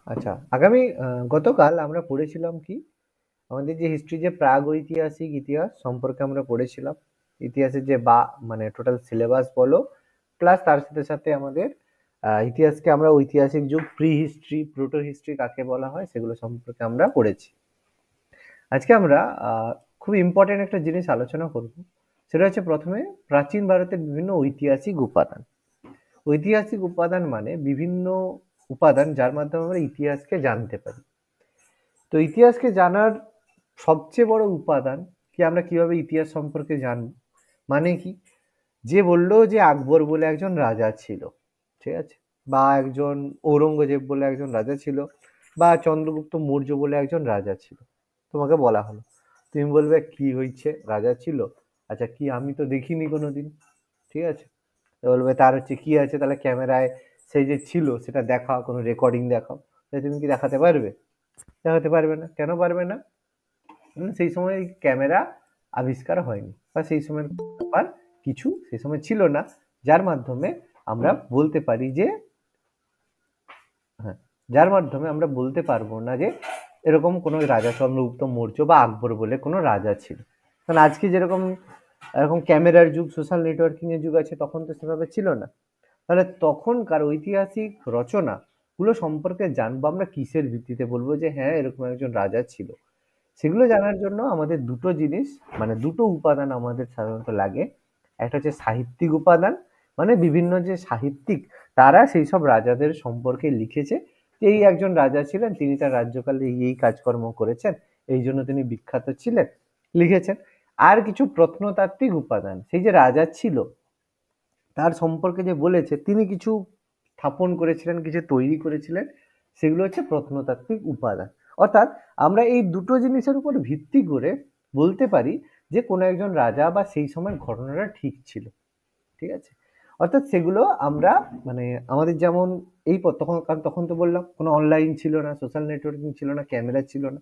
আচ্ছা, গতকাল আমরা পড়েছিলাম কি? আমাদের যে হিস্ট্রি যে প্রাগৈতিহাসিক ইতিহাস সম্পর্কে আমরা পড়েছিলাম। ইতিহাসের যে মানে টোটাল সিলেবাস বলো, প্লাস তার সাথে সাথে আমাদের ইতিহাসকে আমরা ঐতিহাসিক যুগ, প্রি হিস্ট্রি, প্রোটো হিস্ট্রি কাকে বলা হয় সেগুলো সম্পর্কে আমরা পড়েছি। আজকে আমরা খুব ইম্পর্টেন্ট একটা জিনিস আলোচনা করব। সেটা হচ্ছে প্রথমে প্রাচীন ভারতের বিভিন্ন ঐতিহাসিক উপাদান। ঐতিহাসিক উপাদান মানে বিভিন্ন উপাদান যার মাধ্যমে আমরা ইতিহাসকে জানতে পারি। তো ইতিহাসকে জানার সবচেয়ে বড় উপাদান কি, আমরা কিভাবে ইতিহাস সম্পর্কে জানব? মানে কি, যে বললো যে আকবর বলে একজন রাজা ছিল, ঠিক আছে, বা একজন ঔরঙ্গজেব বলে একজন রাজা ছিল, বা চন্দ্রগুপ্ত মৌর্য বলে একজন রাজা ছিল, তোমাকে বলা হলো, তুমি বলবে কি হয়েছে, রাজা ছিল? আচ্ছা, কি আমি তো দেখিনি কোনোদিন, ঠিক আছে। তো বলবে তার হচ্ছে কি আছে, তাহলে ক্যামেরায় সেই যে ছিল সেটা দেখাও, কোনো রেকর্ডিং দেখাও। তুমি কি দেখাতে পারবে? দেখাতে পারবে না। কেন পারবে না? সেই সময় ক্যামেরা আবিষ্কার হয়নি, বা সেই সময় ব্যাপার কিছু সেই সময় ছিল না, যার মাধ্যমে আমরা বলতে পারি যে, হ্যাঁ, যার মাধ্যমে আমরা বলতে পারবো না যে এরকম কোনো রাজা চন্দ্রগুপ্ত মৌর্য বা আকবর বলে কোনো রাজা ছিল। কারণ আজকে যেরকম এরকম ক্যামেরার যুগ, সোশ্যাল নেটওয়ার্কিং এর যুগ আছে, তখন তো সেভাবে ছিল না। তাহলে তখনকার ঐতিহাসিক রচনা গুলো সম্পর্কে জানবো আমরা কিসের ভিত্তিতে? বলবো যে হ্যাঁ, এরকম একজন রাজা ছিল। সেগুলো জানার জন্য আমাদের দুটো জিনিস, মানে দুটো উপাদান আমাদের সাধারণত লাগে। একটা হচ্ছে সাহিত্যিক উপাদান, মানে বিভিন্ন যে সাহিত্যিক তারা সেই সব রাজাদের সম্পর্কে লিখেছে, যে এই একজন রাজা ছিলেন, তিনি তার রাজ্যকালে এই কাজকর্ম করেছেন, এই জন্য তিনি বিখ্যাত ছিলেন, লিখেছেন। আর কিছু প্রত্নতাত্ত্বিক উপাদান, সেই যে রাজা ছিল তার সম্পর্কে যে বলেছে, তিনি কিছু স্থাপন করেছিলেন, কিছু তৈরি করেছিলেন, সেগুলো হচ্ছে প্রত্নতাত্ত্বিক উপাদান। অর্থাৎ আমরা এই দুটো জিনিসের উপর ভিত্তি করে বলতে পারি যে কোনো একজন রাজা বা সেই সময়ের ঘটনাটা ঠিক ছিল, ঠিক আছে। অর্থাৎ সেগুলো আমরা, মানে আমাদের যেমন তখন, কারণ তখন তো বললাম কোনো অনলাইন ছিল না, সোশ্যাল নেটওয়ার্কিং ছিল না, ক্যামেরা ছিল না।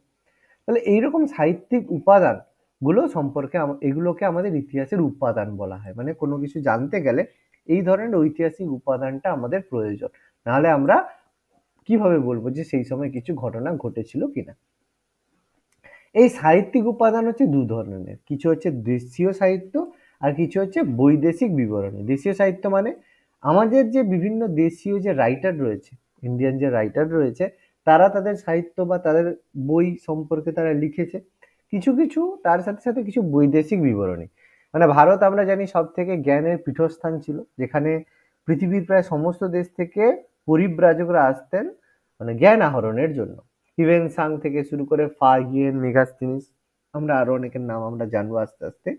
তাহলে এইরকম সাহিত্যিক উপাদান গুলো সম্পর্কে এগুলোকে আমাদের ইতিহাসের উপাদান বলা হয়। মানে কোনো কিছু জানতে গেলে এই ধরনের ঐতিহাসিক উপাদানটা আমাদের প্রয়োজন, নাহলে আমরা কিভাবে বলবো যে সেই সময় কিছু ঘটনা ঘটেছিল কিনা। এই সাহিত্যিক উপাদান হচ্ছে দু ধরনের, কিছু হচ্ছে দেশীয় সাহিত্য, আর কিছু হচ্ছে বৈদেশিক বিবরণী। দেশীয় সাহিত্য মানে আমাদের যে বিভিন্ন দেশীয় যে রাইটার রয়েছে, ইন্ডিয়ান যে রাইটার রয়েছে, তারা তাদের সাহিত্য বা তাদের বই সম্পর্কে তারা লিখেছে। কিছু কিছু তার সাথে সাথে কিছু বৈদেশিক বিবরণী, মানে ভারত আমরা জানি সব থেকে জ্ঞানের পীঠস্থান ছিল, যেখানে পৃথিবীর প্রায় সমস্ত দেশ থেকে পরিব্রাজকরা আসতেন, মানে জ্ঞান আহরণের জন্য। হিউয়েন সাং থেকে শুরু করে ফাহিয়েন, মেগাস্তিনিস, আমরা আরো অনেকের নাম আমরা জানবো আস্তে আস্তে।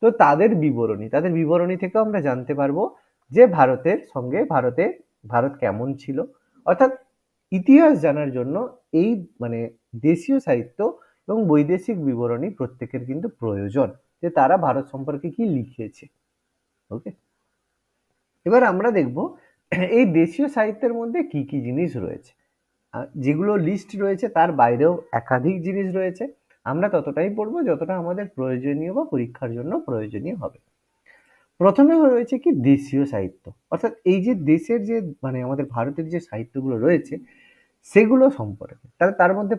তো তাদের বিবরণী থেকেও আমরা জানতে পারবো যে ভারত কেমন ছিল। অর্থাৎ ইতিহাস জানার জন্য এই, মানে দেশীয় সাহিত্য এবং বৈদেশিক বিবরণী প্রত্যেকের কিন্তু প্রয়োজন, যে তারা ভারত সম্পর্কে কি লিখেছে। ওকে, এবার আমরা দেখব এই দেশীয় সাহিত্যের মধ্যে কি কি জিনিস রয়েছে। যেগুলো লিস্ট রয়েছে তার বাইরেও একাধিক জিনিস রয়েছে। আমরা ততটাই পড়বো যতটা আমাদের প্রয়োজনীয় বা পরীক্ষার জন্য প্রয়োজনীয় হবে। প্রথমে রয়েছে কি দেশীয় সাহিত্য, অর্থাৎ এই যে দেশের যে, মানে আমাদের ভারতের যে সাহিত্যগুলো রয়েছে সেগুলো সম্পর্কে। তাহলে তার মধ্যে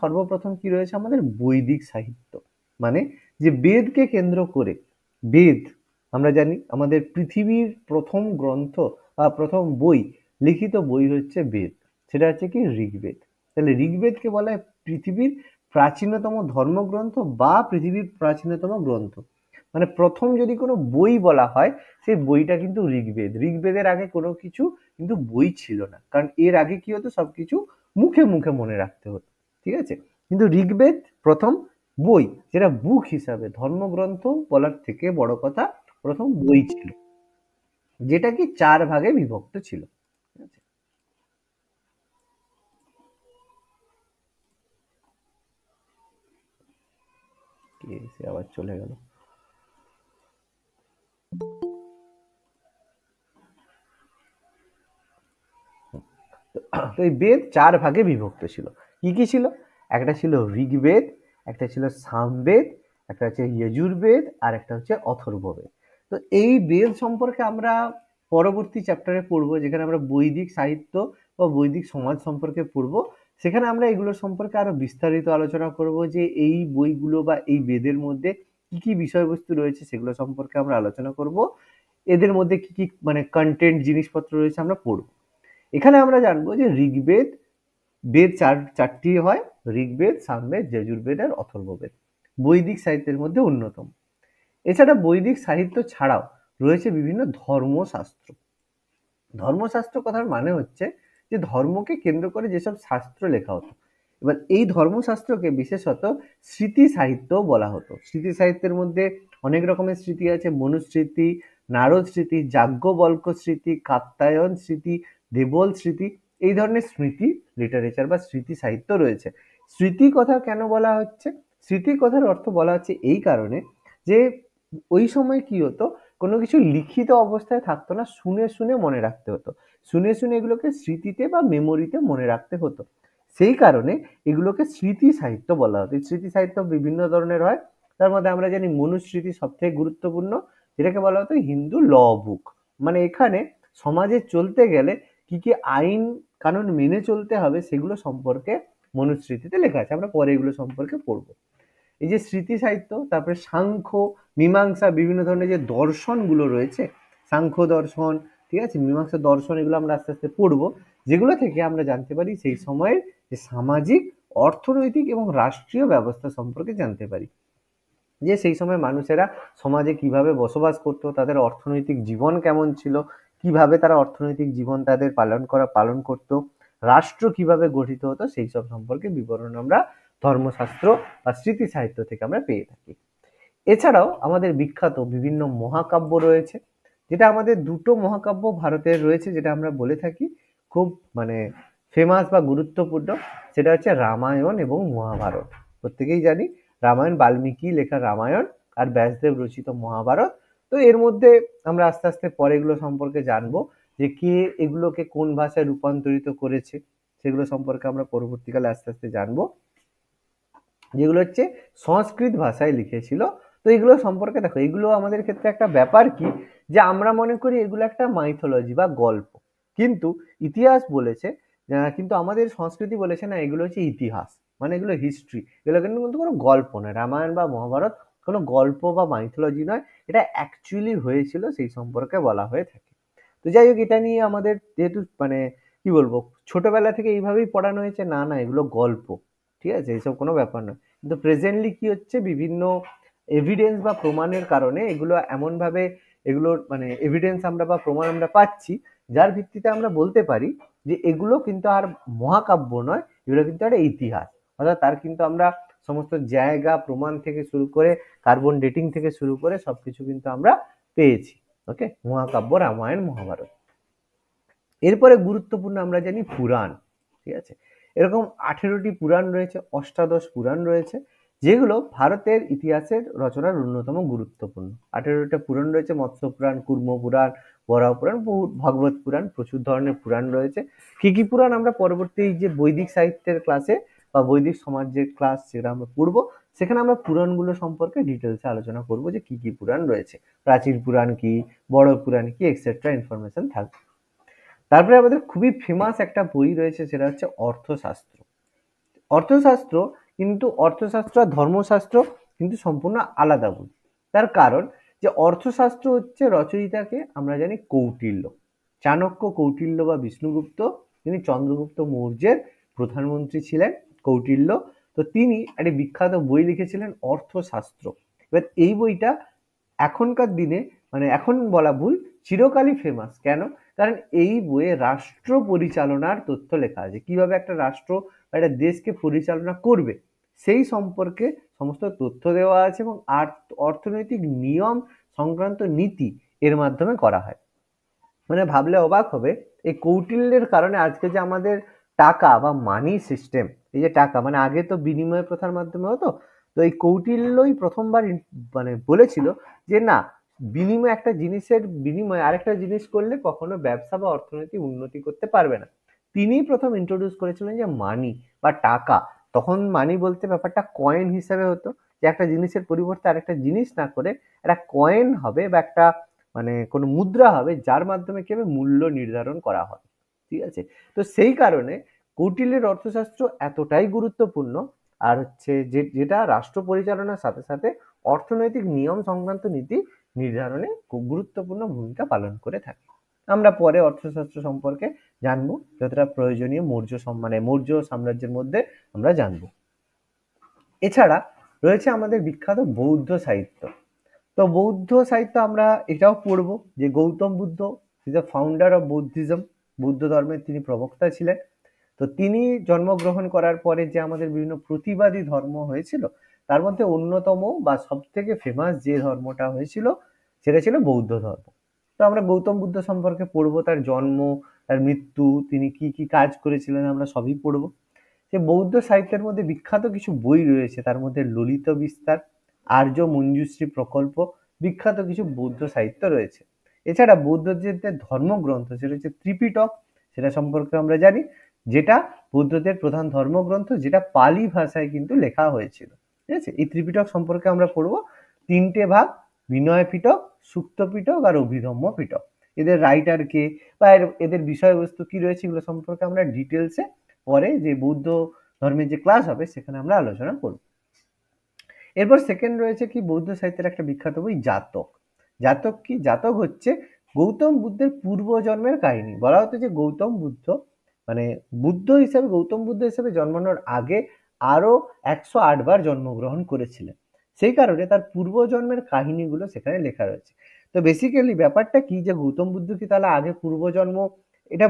সর্বপ্রথম কি রয়েছে? আমাদের বৈদিক সাহিত্য, মানে যে বেদকে কেন্দ্র করে। বেদ, আমরা জানি আমাদের পৃথিবীর প্রথম গ্রন্থ বা প্রথম বই, লিখিত বই হচ্ছে বেদ। সেটা হচ্ছে কি ঋগ্বেদ। তাহলে ঋগ্বেদকে বলা হয় পৃথিবীর প্রাচীনতম ধর্মগ্রন্থ বা পৃথিবীর প্রাচীনতম গ্রন্থ। মানে প্রথম যদি কোনো বই বলা হয়, সেই বইটা কিন্তু ঋগ্বেদ। ঋগ্বেদের আগে কোনো কিছু কিন্তু বই ছিল না, কারণ এর আগে কি হতো, সবকিছু মুখে মুখে মনে রাখতে হতো, ঠিক আছে। কিন্তু ঋগ্বেদ প্রথম বই, যেটা বুক হিসাবে, ধর্মগ্রন্থ বলার থেকে বড় কথা, প্রথম বই ছিল, যেটা কি 4 ভাগে বিভক্ত ছিল, ঠিক আছে? কে এসে আবার চলে গেল? তো এই বেদ 4 ভাগে বিভক্ত ছিল। কি কি ছিল? একটা ছিল ঋগ্বেদ, একটা ছিল সামবেদ, একটা হচ্ছে যজুর্বেদ, আর একটা হচ্ছে অথর্ববেদ। তো এই বেদ সম্পর্কে আমরা পরবর্তী চ্যাপ্টারে পড়বো, যেখানে আমরা বৈদিক সাহিত্য বা বৈদিক সমাজ সম্পর্কে পড়বো। সেখানে আমরা এগুলোর সম্পর্কে আরো বিস্তারিত আলোচনা করব, যে এই বইগুলো বা এই বেদের মধ্যে কি কি বিষয়বস্তু রয়েছে সেগুলো সম্পর্কে আমরা আলোচনা করব। এদের মধ্যে কি কি মানে কন্টেন্ট জিনিসপত্র রয়েছে আমরা পড়ব। এখানে আমরা জানবো যে ঋগ্বেদ, বেদ চারটি হয়: ঋগ্বেদ, সামবেদ, যজুর্বেদ আর অথর্ববেদ। বৈদিক সাহিত্যের মধ্যে অন্যতম। এছাড়া বৈদিক সাহিত্য ছাড়াও রয়েছে বিভিন্ন ধর্মশাস্ত্র। ধর্মশাস্ত্র কথার মানে হচ্ছে যে ধর্মকে কেন্দ্র করে যেসব শাস্ত্র লেখা হতো। এবার এই ধর্মশাস্ত্রকে বিশেষত স্মৃতি সাহিত্যও বলা হতো। স্মৃতি সাহিত্যের মধ্যে অনেক রকমের স্মৃতি আছে: মনুস্মৃতি, নারদ স্মৃতি, যাজ্ঞবল্ক স্মৃতি, কাত্যায়ন স্মৃতি, দেবল স্মৃতি। এই ধরনের স্মৃতি লিটারেচার বা স্মৃতি সাহিত্য রয়েছে। স্মৃতি কথা কেন বলা হচ্ছে? স্মৃতি কথার অর্থ বলা হচ্ছে এই কারণে যে ওই সময় কি হতো, কোনো কিছু লিখিত অবস্থায় থাকতো না, শুনে শুনে মনে রাখতে হতো। শুনে শুনে এগুলোকে স্মৃতিতে বা মেমোরিতে মনে রাখতে হতো। সেই কারণে এগুলোকে স্মৃতি সাহিত্য বলা হতো। এই স্মৃতি সাহিত্য বিভিন্ন ধরনের হয়। তার মধ্যে আমরা জানি মনুস্মৃতি সবথেকে গুরুত্বপূর্ণ, যেটাকে বলা হতো হিন্দু ল বুক। মানে এখানে সমাজে চলতে গেলে কি কি আইন কানুন মেনে চলতে হবে সেগুলো সম্পর্কে মনুস্মৃতিতে লেখা আছে। আমরা পরে এগুলো সম্পর্কে পড়বো। এই যে স্মৃতি সাহিত্য, তারপরে সাংখ্য, মীমাংসা, বিভিন্ন ধরনের যে দর্শনগুলো রয়েছে, সাংখ্য দর্শন, ঠিক আছে, মীমাংসা দর্শন, এগুলো আমরা আস্তে আস্তে পড়বো, যেগুলো থেকে আমরা জানতে পারি সেই সময়ের যে সামাজিক, অর্থনৈতিক এবং রাষ্ট্রীয় ব্যবস্থা সম্পর্কে জানতে পারি। যে সেই সময় মানুষেরা সমাজে কিভাবে বসবাস করতো, তাদের অর্থনৈতিক জীবন কেমন ছিল, কিভাবে তারা অর্থনৈতিক জীবন তাদের পালন করতো, রাষ্ট্র কিভাবে গঠিত হতো, সেই সব সম্পর্কে বিবরণ আমরা ধর্মশাস্ত্র বা স্মৃতি সাহিত্য থেকে আমরা পেয়ে থাকি। এছাড়াও আমাদের বিখ্যাত বিভিন্ন মহাকাব্য রয়েছে, যেটা আমাদের দুটো মহাকাব্য ভারতের রয়েছে, যেটা আমরা বলে থাকি খুব মানে ফেমাস বা গুরুত্বপূর্ণ। সেটা হচ্ছে রামায়ণ এবং মহাভারত। প্রত্যেকেই জানি রামায়ণ বাল্মীকি লেখা রামায়ণ, আর ব্যাসদেব রচিত মহাভারত। তো এর মধ্যে আমরা আস্তে আস্তে পরে এগুলো সম্পর্কে জানবো, যে কে এগুলোকে কোন ভাষায় রূপান্তরিত করেছে, সেগুলো সম্পর্কে আমরা পরবর্তীকালে আস্তে আস্তে জানবো, যেগুলো হচ্ছে সংস্কৃত ভাষায় লিখেছিল। তো এগুলো সম্পর্কে দেখো, এগুলো আমাদের ক্ষেত্রে একটা ব্যাপার কি, যে আমরা মনে করি এগুলো একটা মাইথোলজি বা গল্প, কিন্তু ইতিহাস বলেছে, কিন্তু আমাদের সংস্কৃতি বলেছে না, এগুলো হচ্ছে ইতিহাস, মানে এগুলো হিস্ট্রি। এগুলো কিন্তু কিন্তু কোনো গল্প নয়। রামায়ণ বা মহাভারত কোনো গল্প বা মাইথোলজি নয়, এটা অ্যাকচুয়ালি হয়েছিল, সেই সম্পর্কে বলা হয়ে থাকে। তো যাই হোক, এটা নিয়ে আমাদের যেহেতু মানে কি বলবো, ছোটবেলা থেকে এইভাবেই পড়ানো হয়েছে, না না এগুলো গল্প, ঠিক আছে, এইসব কোনো ব্যাপার নয়। কিন্তু প্রেজেন্টলি কি হচ্ছে, বিভিন্ন এভিডেন্স বা প্রমাণের কারণে এগুলো এমনভাবে, এগুলোর মানে এভিডেন্স আমরা বা প্রমাণ আমরা পাচ্ছি, যার ভিত্তিতে আমরা বলতে পারি যে এগুলো কিন্তু আর মহাকাব্য নয়, এগুলো কিন্তু একটা ইতিহাস। অর্থাৎ তার কিন্তু আমরা সমস্ত জায়গা প্রমাণ থেকে শুরু করে কার্বন ডেটিং থেকে শুরু করে সবকিছু কিন্তু আমরা পেয়েছি। ওকে, মহাকাব্য রামায়ণ মহাভারত। এরপরে গুরুত্বপূর্ণ আমরা জানি পুরাণ, ঠিক আছে। এরকম 18টি পুরাণ রয়েছে, অষ্টাদশ পুরাণ রয়েছে, যেগুলো ভারতের ইতিহাসের রচনার অন্যতম গুরুত্বপূর্ণ। 18টা পুরাণ রয়েছে: মৎস্য পুরাণ, কুর্ম পুরাণ, বরাহ পুরাণ, বহু ভাগবত পুরাণ, প্রচুর ধরনের পুরাণ রয়েছে। কি কি পুরাণ আমরা পরবর্তী যে বৈদিক সাহিত্যের ক্লাসে বা বৈদিক সমাজের ক্লাস যেটা আমরা পড়বো, সেখানে আমরা পুরাণগুলো সম্পর্কে ডিটেলসে আলোচনা করবো, যে কি কি পুরাণ রয়েছে, প্রাচীন পুরাণ কি, বড় পুরাণ কি, এক্সেট্রা ইনফরমেশন থাকবে। তারপরে আমাদের খুবই ফেমাস একটা বই রয়েছে, সেটা হচ্ছে অর্থশাস্ত্র। অর্থশাস্ত্র কিন্তু অর্থশাস্ত্র আর ধর্মশাস্ত্র কিন্তু সম্পূর্ণ আলাদা বই। তার কারণ যে অর্থশাস্ত্র হচ্ছে রচয়িতাকে আমরা জানি কৌটিল্য, চাণক্য, কৌটিল্য বা বিষ্ণুগুপ্ত, তিনি চন্দ্রগুপ্ত মৌর্যের প্রধানমন্ত্রী ছিলেন কৌটিল্য। তো তিনি একটি বিখ্যাত বই লিখেছিলেন অর্থশাস্ত্র। এবার এই বইটা এখনকার দিনে, মানে এখন বলা ভুল, চিরকালই ফেমাস। কেন? কারণ এই বইয়ে রাষ্ট্র পরিচালনার তথ্য লেখা আছে, কিভাবে একটা রাষ্ট্র বা একটা দেশকে পরিচালনা করবে সেই সম্পর্কে সমস্ত তথ্য দেওয়া আছে, এবং অর্থনৈতিক নিয়ম সংক্রান্ত নীতি এর মাধ্যমে করা হয়। মানে ভাবলে অবাক হবে, এই কৌটিল্যের কারণে আজকে যে আমাদের টাকা বা মানি সিস্টেম, এই যে টাকা মানে আগে তো বিনিময় প্রথার মাধ্যমে হতো, তো এই কৌটিল্যই প্রথমবার মানে বলেছিল যে না, বিনিময় একটা জিনিসের বিনিময়ে আরেকটা জিনিস করলে কখনো ব্যবসা বা অর্থনীতি উন্নতি করতে পারবে না। তিনিই প্রথম ইন্ট্রোডিউস করেছিলেন যে মানি বা টাকা। তখন মানি বলতে ব্যাপারটা কয়েন হিসেবে হতো, যে একটা জিনিসের পরিবর্তে আরেকটা জিনিস না করে একটা কয়েন হবে বা একটা মানে কোনো মুদ্রা হবে, যার মাধ্যমে কি হবে, মূল্য নির্ধারণ করা হবে। ঠিক আছে? তো সেই কারণে কৌটিল্যের অর্থশাস্ত্র এতটাই গুরুত্বপূর্ণ, আর হচ্ছে যেটা রাষ্ট্র পরিচালনার সাথে সাথে অর্থনৈতিক নিয়ম সংক্রান্ত নীতি নির্ধারণে খুব গুরুত্বপূর্ণ ভূমিকা পালন করে থাকে। আমরা পরে অর্থশাস্ত্র সম্পর্কে জানবো, যতটা প্রয়োজনীয় মৌর্য সাম্রাজ্যের মধ্যে আমরা জানবো। এছাড়া রয়েছে আমাদের বিখ্যাত বৌদ্ধ সাহিত্য। তো বৌদ্ধ সাহিত্য আমরা এটাও পড়বো যে Gautam Buddha is the founder of Buddhism, বৌদ্ধ ধর্মের তিনি প্রবক্তা ছিলেন। তো তিনি জন্মগ্রহণ করার পরে যে আমাদের বিভিন্ন প্রতিবাদী ধর্ম হয়েছিল, তার মধ্যে অন্যতম বা সব থেকে ফেমাস যে ধর্মটা হয়েছিল সেটা ছিল বৌদ্ধ ধর্ম। তো আমরা গৌতম বুদ্ধ সম্পর্কে পড়বো, তার জন্ম, তার মৃত্যু, তিনি কি কি কাজ করেছিলেন আমরা সবই পড়বো। যে বৌদ্ধ সাহিত্যের মধ্যে বিখ্যাত কিছু বই রয়েছে, তার মধ্যে ললিত বিস্তার, আর্য মঞ্জুশ্রী প্রকল্প, বিখ্যাত কিছু বৌদ্ধ সাহিত্য রয়েছে। এছাড়া বৌদ্ধদের যে ধর্মগ্রন্থ সেটা হচ্ছে ত্রিপিটক, সেটা সম্পর্কে আমরা জানি, যেটা বৌদ্ধদের প্রধান ধর্মগ্রন্থ, যেটা পালি ভাষায় কিন্তু লেখা হয়েছিল। ঠিক আছে, এই ত্রিপিটক সম্পর্কে আমরা পড়বো। তিনটে ভাগ: বিনয় পিটক, সুক্ত পিটক আর অভিধম্ম পিটক। এদের রাইটার কে বা এদের বিষয়বস্তু কি রয়েছে এগুলো সম্পর্কে আমরা ডিটেলসে পরে যে বৌদ্ধ ধর্মের যে ক্লাস হবে সেখানে আমরা আলোচনা করব। এরপর সেকেন্ড রয়েছে কি বৌদ্ধ সাহিত্যের একটা বিখ্যাত বই জাতক। জাতক কি? জাতক হচ্ছে গৌতম বুদ্ধের পূর্বজন্মের কাহিনী। বলা হতো যে গৌতম বুদ্ধ মানে গৌতম বুদ্ধ হিসেবে জন্মানোর আগে আরো 108 বার জন্মগ্রহণ করেছিলেন। সেই কারণে তার পূর্বজন্মের কাহিনীগুলো সেখানে লেখা রয়েছে। তো বেসিক্যালি ব্যাপারটা কি, যে গৌতম বুদ্ধ কি তাহলে আগে পূর্বজন্ম, এটা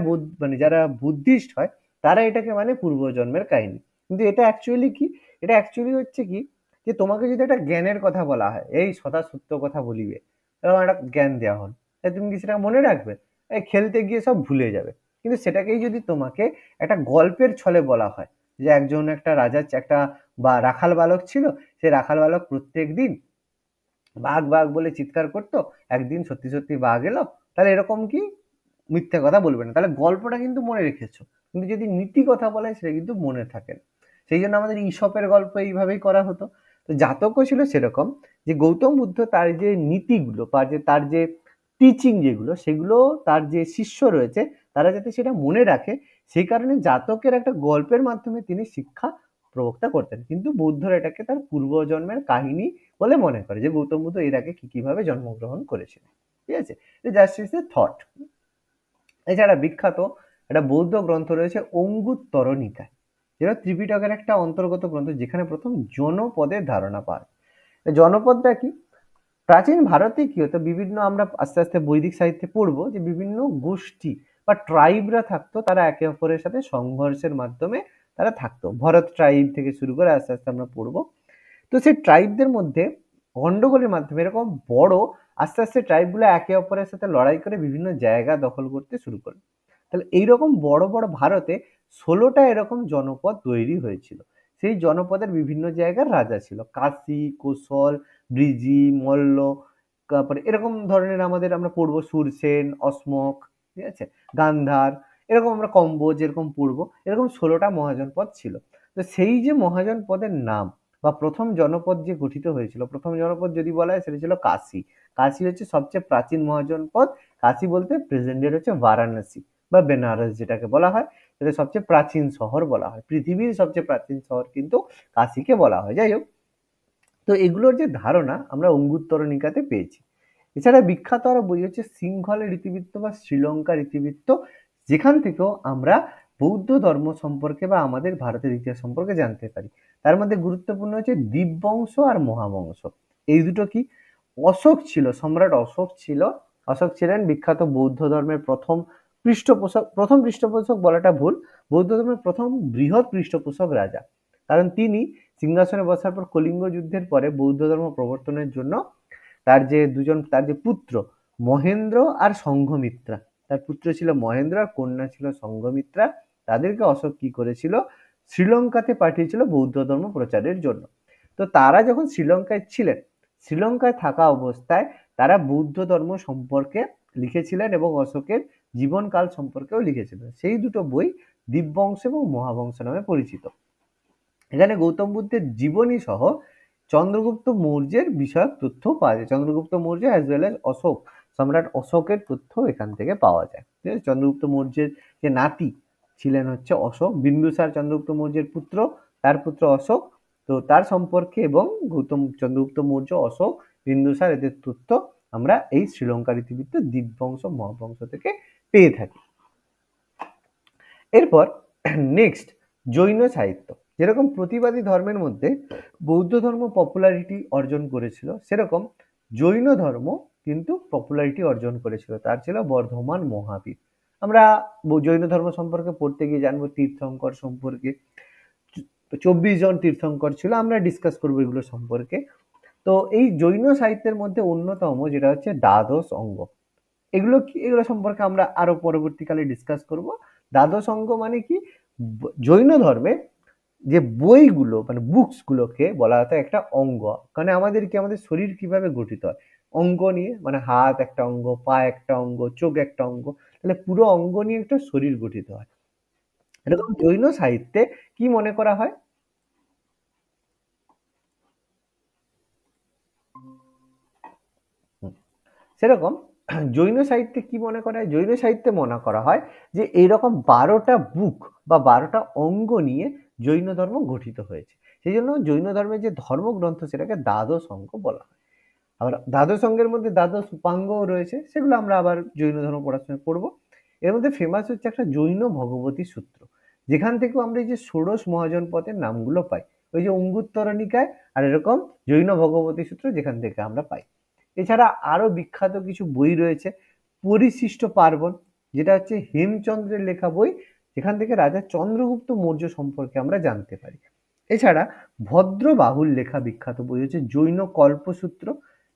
যারা বুদ্ধিস্ট হয় তারা এটাকে মানে পূর্বজন্মের কাহিনী, কিন্তু এটা অ্যাকচুয়ালি কি? এটা অ্যাকচুয়ালি হচ্ছে কি, যে তোমাকে যদি একটা জ্ঞানের কথা বলা হয়, এই সদা সত্য কথা বলিবে, এরকম একটা জ্ঞান দেওয়া হল, তুমি কি সেটা মনে রাখবে? এই খেলতে গিয়ে সব ভুলে যাবে। কিন্তু সেটাকেই যদি তোমাকে একটা গল্পের ছলে বলা হয়, যে একটা রাজার একটা বা রাখাল বালক ছিল, সে রাখাল বালক প্রত্যেক দিন বাঘ বাঘ বলে চিৎকার করতো, একদিন সত্যি সত্যি বাঘ এলো, তাহলে এরকম কি মিথ্যে কথা বলবে না, তাহলে গল্পটা কিন্তু মনে রেখেছো। কিন্তু যদি নীতি কথা বলে সেটা কিন্তু মনে থাকে না। সেই জন্য আমাদের ঈশপের গল্প এইভাবেই করা হতো। তো জাতকও ছিল সেরকম, যে গৌতম বুদ্ধ তার যে নীতিগুলো বা যে তার যে টিচিং যেগুলো, সেগুলো তার যে শিষ্য রয়েছে তারা যাতে সেটা মনে রাখে, সেই কারণে জাতকের একটা গল্পের মাধ্যমে তিনি শিক্ষা প্রবক্তা করতেন। কিন্তু বৌদ্ধরা এটাকে তার পূর্বজন্মের কাহিনী বলে মনে করে, যে গৌতম বুদ্ধ এর আগে কি কিভাবে জন্মগ্রহণ করেছিলেন। ঠিক আছে, জাস্ট ইজ এ থট। এছাড়া বিখ্যাত একটা বৌদ্ধ গ্রন্থ রয়েছে অঙ্গুত্তর নিকায়, যেটা ত্রিপিটকের একটা অন্তর্গত গ্রন্থ, যেখানে প্রথম জনপদের ধারণা পায়। জনপদটা কি? প্রাচীন ভারতে কি হতো, বিভিন্ন আমরা আস্তে আস্তে বৈদিক সাহিত্যে পড়বো যে বিভিন্ন গোষ্ঠী বা ট্রাইবরা থাকতো, তারা একে অপরের সাথে সংঘর্ষের মাধ্যমে তারা থাকতো। ভরত ট্রাইব থেকে শুরু করে আস্তে আস্তে আমরা পড়বো। তো সেই ট্রাইবদের মধ্যে গন্ডগোলের মাধ্যমে এরকম আস্তে আস্তে ট্রাইবগুলো একে অপরের সাথে লড়াই করে বিভিন্ন জায়গা দখল করতে শুরু করে। তাহলে এইরকম বড় বড় ভারতে 16টা এরকম জনপদ তৈরি হয়েছিল। সেই জনপদের বিভিন্ন জায়গার রাজা ছিল, কাশী, কোশল, ব্রিজি, মল্ল, তারপরে এরকম ধরনের আমরা পড়বো সুরসেন, অসমক, ঠিক আছে, গান্ধার, এরকম আমরা কম্বোজ এরকম পড়বো। এরকম 16টা মহাজনপদ ছিল। তো সেই যে মহাজনপদের নাম বা প্রথম জনপদ যে গঠিত হয়েছিল, প্রথম জনপদ যদি বলা হয় সেটা ছিল কাশী। কাশী হচ্ছে সবচেয়ে প্রাচীন মহাজনপদ। কাশী বলতে প্রেজেন্ট ডেট হচ্ছে বারাণসী বা বেনারস যেটাকে বলা হয়, সেটা সবচেয়ে প্রাচীন শহর বলা হয়। পৃথিবীর সবচেয়ে প্রাচীন শহর কিন্তু কাশীকে বলা হয়। যাই হোক, তো এগুলোর যে ধারণা আমরা অঙ্গুত্তরণিকাতে পেয়েছি। এছাড়া বিখ্যাত আরো বই হচ্ছে সিংহলের ইতিবৃত্ত বা শ্রীলঙ্কার ইতিবৃত্ত, যেখান থেকেও আমরা বৌদ্ধ ধর্ম সম্পর্কে বা আমাদের ভারতের ইতিহাস সম্পর্কে জানতে পারি। তার মধ্যে গুরুত্বপূর্ণ হচ্ছে দীপবংশ আর মহাবংশ। এই দুটো কি? অশোক ছিল, সম্রাট অশোক ছিল, অশোক ছিলেন বিখ্যাত বৌদ্ধ ধর্মের প্রথম পৃষ্ঠপোষক বলাটা ভুল, বৌদ্ধ ধর্মের প্রথম বৃহৎ পৃষ্ঠপোষক রাজা। কারণ তিনি সিংহাসনে বসার পর কলিঙ্গ যুদ্ধের পরে বৌদ্ধ ধর্ম প্রবর্তনের জন্য তার যে পুত্র মহেন্দ্র আর সংঘমিত্রা, তার পুত্র ছিল মহেন্দ্র আর কন্যা ছিল সংঘমিত্রা, তাদেরকে অশোক কি করেছিল, শ্রীলঙ্কাতে পাঠিয়েছিল বৌদ্ধ ধর্ম প্রচারের জন্য। তো তারা যখন শ্রীলঙ্কায় ছিলেন, শ্রীলঙ্কায় থাকা অবস্থায় তারা বৌদ্ধ ধর্ম সম্পর্কে লিখেছিলেন এবং অশোকের জীবনকাল সম্পর্কেও লিখেছিলেন। সেই দুটো বই দীপবংশ এবং মহাবংশ নামে পরিচিত। এখানে গৌতম বুদ্ধের জীবনী সহ চন্দ্রগুপ্ত মৌর্যের বিষয়ক তথ্য পাওয়া যায়। Chandragupta Maurya as well as Ashoka সম্রাট অশোকের তথ্য এখান থেকে পাওয়া যায়। ঠিক আছে, চন্দ্রগুপ্ত মৌর্যের যে নাতি ছিলেন হচ্ছে অশোক, বিন্দুসার চন্দ্রগুপ্ত মৌর্যের পুত্র, তার পুত্র অশোক। তো তার সম্পর্কে এবং গৌতম চন্দ্রগুপ্ত মৌর্য, অশোক, বিন্দুসার এদের তথ্য আমরা এই শ্রীলঙ্কার ইতিবৃত্ত দীপবংশ মহাবংশ থেকে পেয়ে থাকি। এরপর নেক্সট জৈন সাহিত্য। যেরকম প্রতিবাদী ধর্মের মধ্যে বৌদ্ধ ধর্ম পপুলারিটি অর্জন করেছিল, সেরকম জৈন ধর্ম কিন্তু পপুলারিটি অর্জন করেছিল। তার ছিল বর্ধমান মহাবীর। আমরা জৈন ধর্ম সম্পর্কে পড়তে গিয়ে জানবো তীর্থঙ্কর সম্পর্কে। 24 জন তীর্থঙ্কর ছিল, আমরা ডিসকাস করবো এগুলো সম্পর্কে। তো এই জৈন সাহিত্যের মধ্যে অন্যতম যেটা হচ্ছে দ্বাদশ অঙ্গ। এগুলো কি, এগুলো সম্পর্কে আমরা আরো পরবর্তীকালে ডিসকাস করব। দ্বাদশ অঙ্গ মানে কি, জৈন ধর্মে যে বইগুলো মানে বুকস গুলোকে বলা হতো একটা অঙ্গ। মানে আমাদের কি, আমাদের শরীর কিভাবে গঠিত হয় অঙ্গ নিয়ে, মানে হাত একটা অঙ্গ, পা একটা অঙ্গ, চোখ একটা অঙ্গ, তাহলে পুরো অঙ্গ নিয়ে একটা শরীর গঠিত হয়। এরকম জৈন সাহিত্যে কি মনে করা হয়, সেরকম জৈন সাহিত্যে কি মনে করা হয়, জৈন সাহিত্যে মনে করা হয় যে এইরকম 12টা বুক বা 12টা অঙ্গ নিয়ে জৈন ধর্ম গঠিত হয়েছে। সেই জন্য জৈন ধর্মের যে ধর্মগ্রন্থ সেটাকে দ্বাদশ অঙ্গ বলা হয়। আবার দ্বাদশ অঙ্গের মধ্যে দ্বাদশ উপাঙ্গও রয়েছে, সেগুলো আমরা আবার জৈন ধর্ম পড়ার সময় পড়বো। এর মধ্যে ফেমাস হচ্ছে একটা জৈন ভগবতী সূত্র, যেখান থেকেও আমরা এই যে ষোড়শ মহাজনপথের নামগুলো পাই, ওই যে অঙ্গুত্তর নিকায় আর এরকম জৈন ভগবতী সূত্র যেখান থেকে আমরা পাই। এছাড়া আরো বিখ্যাত কিছু বই রয়েছে। পরিশিষ্ট পার্বণ, যেটা হচ্ছে হেমচন্দ্রের লেখা বই, যেখান থেকে রাজা চন্দ্রগুপ্ত মৌর্য সম্পর্কে আমরা জানতে পারি। এছাড়া ভদ্রবাহুর লেখা বিখ্যাত বই হচ্ছে জৈন কল্পসূত্র,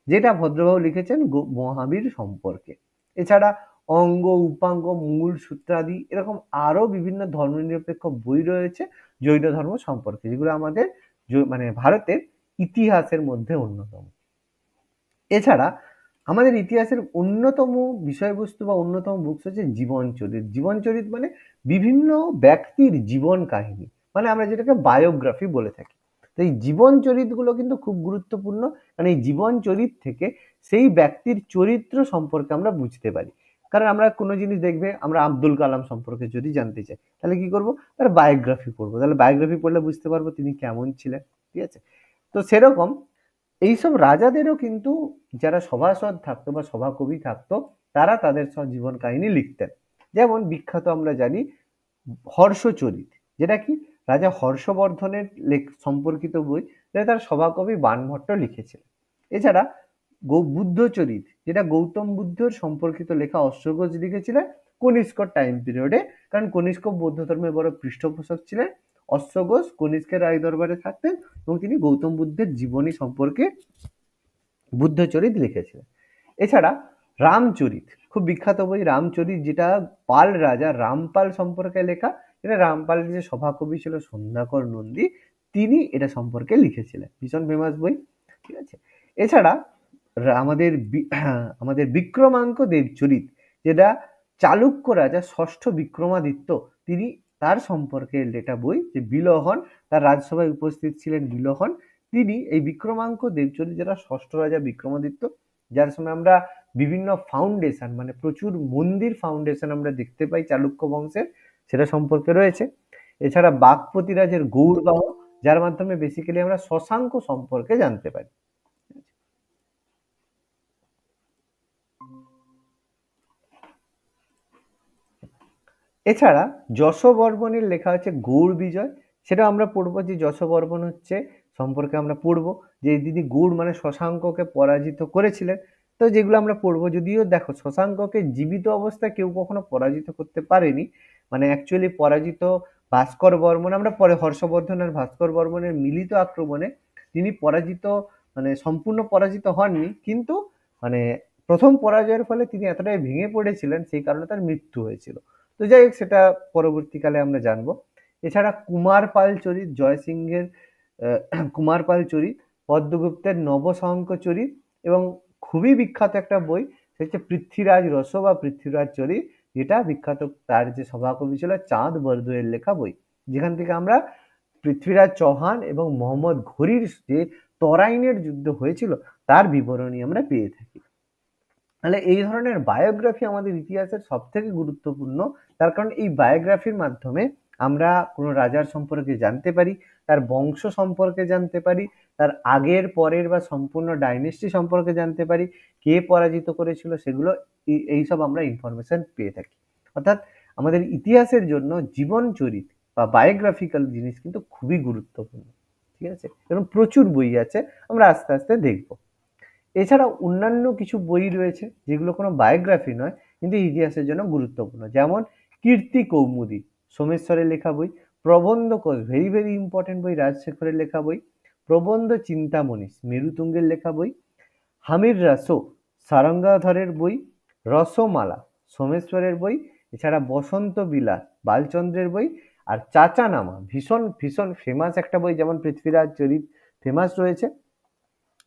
যেটা ভদ্রবাহু লিখেছেন মহাবীর সম্পর্কে। এছাড়া অঙ্গ, উপাঙ্গ, মূল, সূত্রাদি এরকম আরো বিভিন্ন ধর্মনিরপেক্ষ বই রয়েছে জৈন ধর্ম সম্পর্কে, যেগুলো আমাদের মানে ভারতের ইতিহাসের মধ্যে অন্যতম। এছাড়া আমাদের ইতিহাসের অন্যতম বিষয়বস্তু বা অন্যতম বুকস হচ্ছে জীবনচরিত। জীবনচরিত মানে বিভিন্ন ব্যক্তির জীবন কাহিনী, মানে আমরা যেটাকে বায়োগ্রাফি বলে থাকি। তো এই জীবন চরিতগুলো কিন্তু খুব গুরুত্বপূর্ণ, কারণ এই জীবন চরিত থেকে সেই ব্যক্তির চরিত্র সম্পর্কে আমরা বুঝতে পারি। কারণ আমরা কোনো জিনিস দেখবে, আমরা আব্দুল কালাম সম্পর্কে যদি জানতে চাই তাহলে কি করব, তার বায়োগ্রাফি পড়বো। তাহলে বায়োগ্রাফি পড়লে বুঝতে পারবো তিনি কেমন ছিলেন। ঠিক আছে, তো সেরকম এইসব রাজাদেরও কিন্তু যারা সভাসদ থাকতো বা সভাকবি থাকতো, তারা তাদের সব জীবন কাহিনী লিখতেন। যেমন বিখ্যাত আমরা জানি হর্ষচরিত, যেটা কি রাজা হর্ষবর্ধনের সম্পর্কিত বই, যেটা তার সভাকবি বাণভট্ট লিখেছিলেন। এছাড়া বুদ্ধচরিত, যেটা গৌতম বুদ্ধর সম্পর্কিত লেখা অশ্বঘোষ লিখেছিলেন কনিষ্কর টাইম পিরিয়ডে, কারণ কনিষ্ক বৌদ্ধ ধর্মের বড় পৃষ্ঠপোষক ছিলেন। অশ্বঘোষ কনিষ্কের রায় দরবারে থাকতেন এবং তিনি গৌতম বুদ্ধের জীবনী সম্পর্কে বুদ্ধচরিত লিখেছিলেন। এছাড়া রামচরিত, খুব বিখ্যাত বই রামচরিত, যেটা পাল রাজা রামপাল সম্পর্কে লেখা। এটা রামপালের যে সভাকবি ছিল সন্ধ্যাকর নন্দী, তিনি এটা সম্পর্কে লিখেছিলেন। ভীষণ ফেমাস বই। ঠিক আছে, এছাড়া আমাদের আমাদের বিক্রমাঙ্ক দেবচরিত, যেটা চালুক্য রাজা ষষ্ঠ বিক্রমাদিত্য, তিনি তার সম্পর্কে লেখা বই, যে বিলহন, তার রাজসভায় উপস্থিত ছিলেন বিলহন, তিনি এই বিক্রমাঙ্ক দেবচরিত, যেটা ষষ্ঠ রাজা বিক্রমাদিত্য, যার সময় আমরা বিভিন্ন ফাউন্ডেশন মানে প্রচুর মন্দির ফাউন্ডেশন আমরা দেখতে পাই চালুক্য বংশের, সেটা সম্পর্কে রয়েছে। এছাড়া বাগপতি রাজের গৌড়গাঁও, যার মাধ্যমে বেসিক্যালি আমরা শশাঙ্ক সম্পর্কে জানতে পারি। এছাড়া যশোবর্মণের লেখা হচ্ছে গৌড় বিজয়, সেটা আমরা পড়বো। যে যশোবর্মন হচ্ছে সম্পর্কে আমরা পড়বো যে তিনি গৌড় মানে শশাঙ্ককে পরাজিত করেছিলেন। তো যেগুলো আমরা পড়বো, যদিও দেখো শশাঙ্ককে জীবিত অবস্থায় কেউ কখনো পরাজিত করতে পারেনি, মানে অ্যাকচুয়ালি পরাজিত ভাস্কর বর্মন, আমরা পরে হর্ষবর্ধন আর ভাস্কর বর্মনের মিলিত আক্রমণে তিনি পরাজিত, মানে সম্পূর্ণ পরাজিত হননি, কিন্তু মানে প্রথম পরাজয়ের ফলে তিনি এতটাই ভেঙে পড়েছিলেন, সেই কারণে তার মৃত্যু হয়েছিল। তো যাই হোক, সেটা পরবর্তীকালে আমরা জানবো। এছাড়া কুমার পাল চরিত, জয় সিংহের কুমার পাল চরিত, পদ্মগুপ্তের নবশঙ্ক চরিত, এবং খুবই বিখ্যাত একটা বই সেটা হচ্ছে পৃথ্বীরাজ রস বা পৃথ্বীরাজ চরিত, যেটা বিখ্যাত, তার যে সভাকবি ছিল চাঁদ বরদুয়ের লেখা বই, যেখান থেকে আমরা পৃথ্বীরাজ চৌহান এবং মোহাম্মদ ঘুরির যে তরাইনের যুদ্ধ হয়েছিল তার বিবরণী আমরা পেয়ে থাকি। তাহলে এই ধরনের বায়োগ্রাফি আমাদের ইতিহাসের সব থেকে গুরুত্বপূর্ণ। তার কারণ এই বায়োগ্রাফির মাধ্যমে আমরা কোনো রাজার সম্পর্কে জানতে পারি, তার বংশ সম্পর্কে জানতে পারি, তার আগের পরের বা সম্পূর্ণ ডাইনেস্টি সম্পর্কে জানতে পারি, কে পরাজিত করেছিল সেগুলো, এইসব আমরা ইনফরমেশন পেয়ে থাকি। অর্থাৎ আমাদের ইতিহাসের জন্য জীবন চরিত বা বায়োগ্রাফিক্যাল জিনিস কিন্তু খুবই গুরুত্বপূর্ণ। ঠিক আছে, এবং প্রচুর বই আছে, আমরা আস্তে আস্তে দেখবো। এছাড়া অন্যান্য কিছু বই রয়েছে যেগুলো কোনো বায়োগ্রাফি নয় কিন্তু ইতিহাসের জন্য গুরুত্বপূর্ণ, যেমন কীর্তি কৌমুদী সোমেশ্বরের লেখা বই, প্রবন্ধ কোষ ভেরি ভেরি ইম্পর্টেন্ট বই রাজশেখরের লেখা বই, প্রবন্ধ চিন্তামণি মেরুতুঙ্গের লেখা বই, হামির রাসো সারঙ্গাধরের বই, রসমালা সোমেশ্বরের বই, এছাড়া বসন্ত বিলাস বালচন্দ্রের বই, আর চাচানামা ভীষণ ভীষণ ফেমাস একটা বই, যেমন পৃথ্বীরাজ চরিত ফেমাস রয়েছে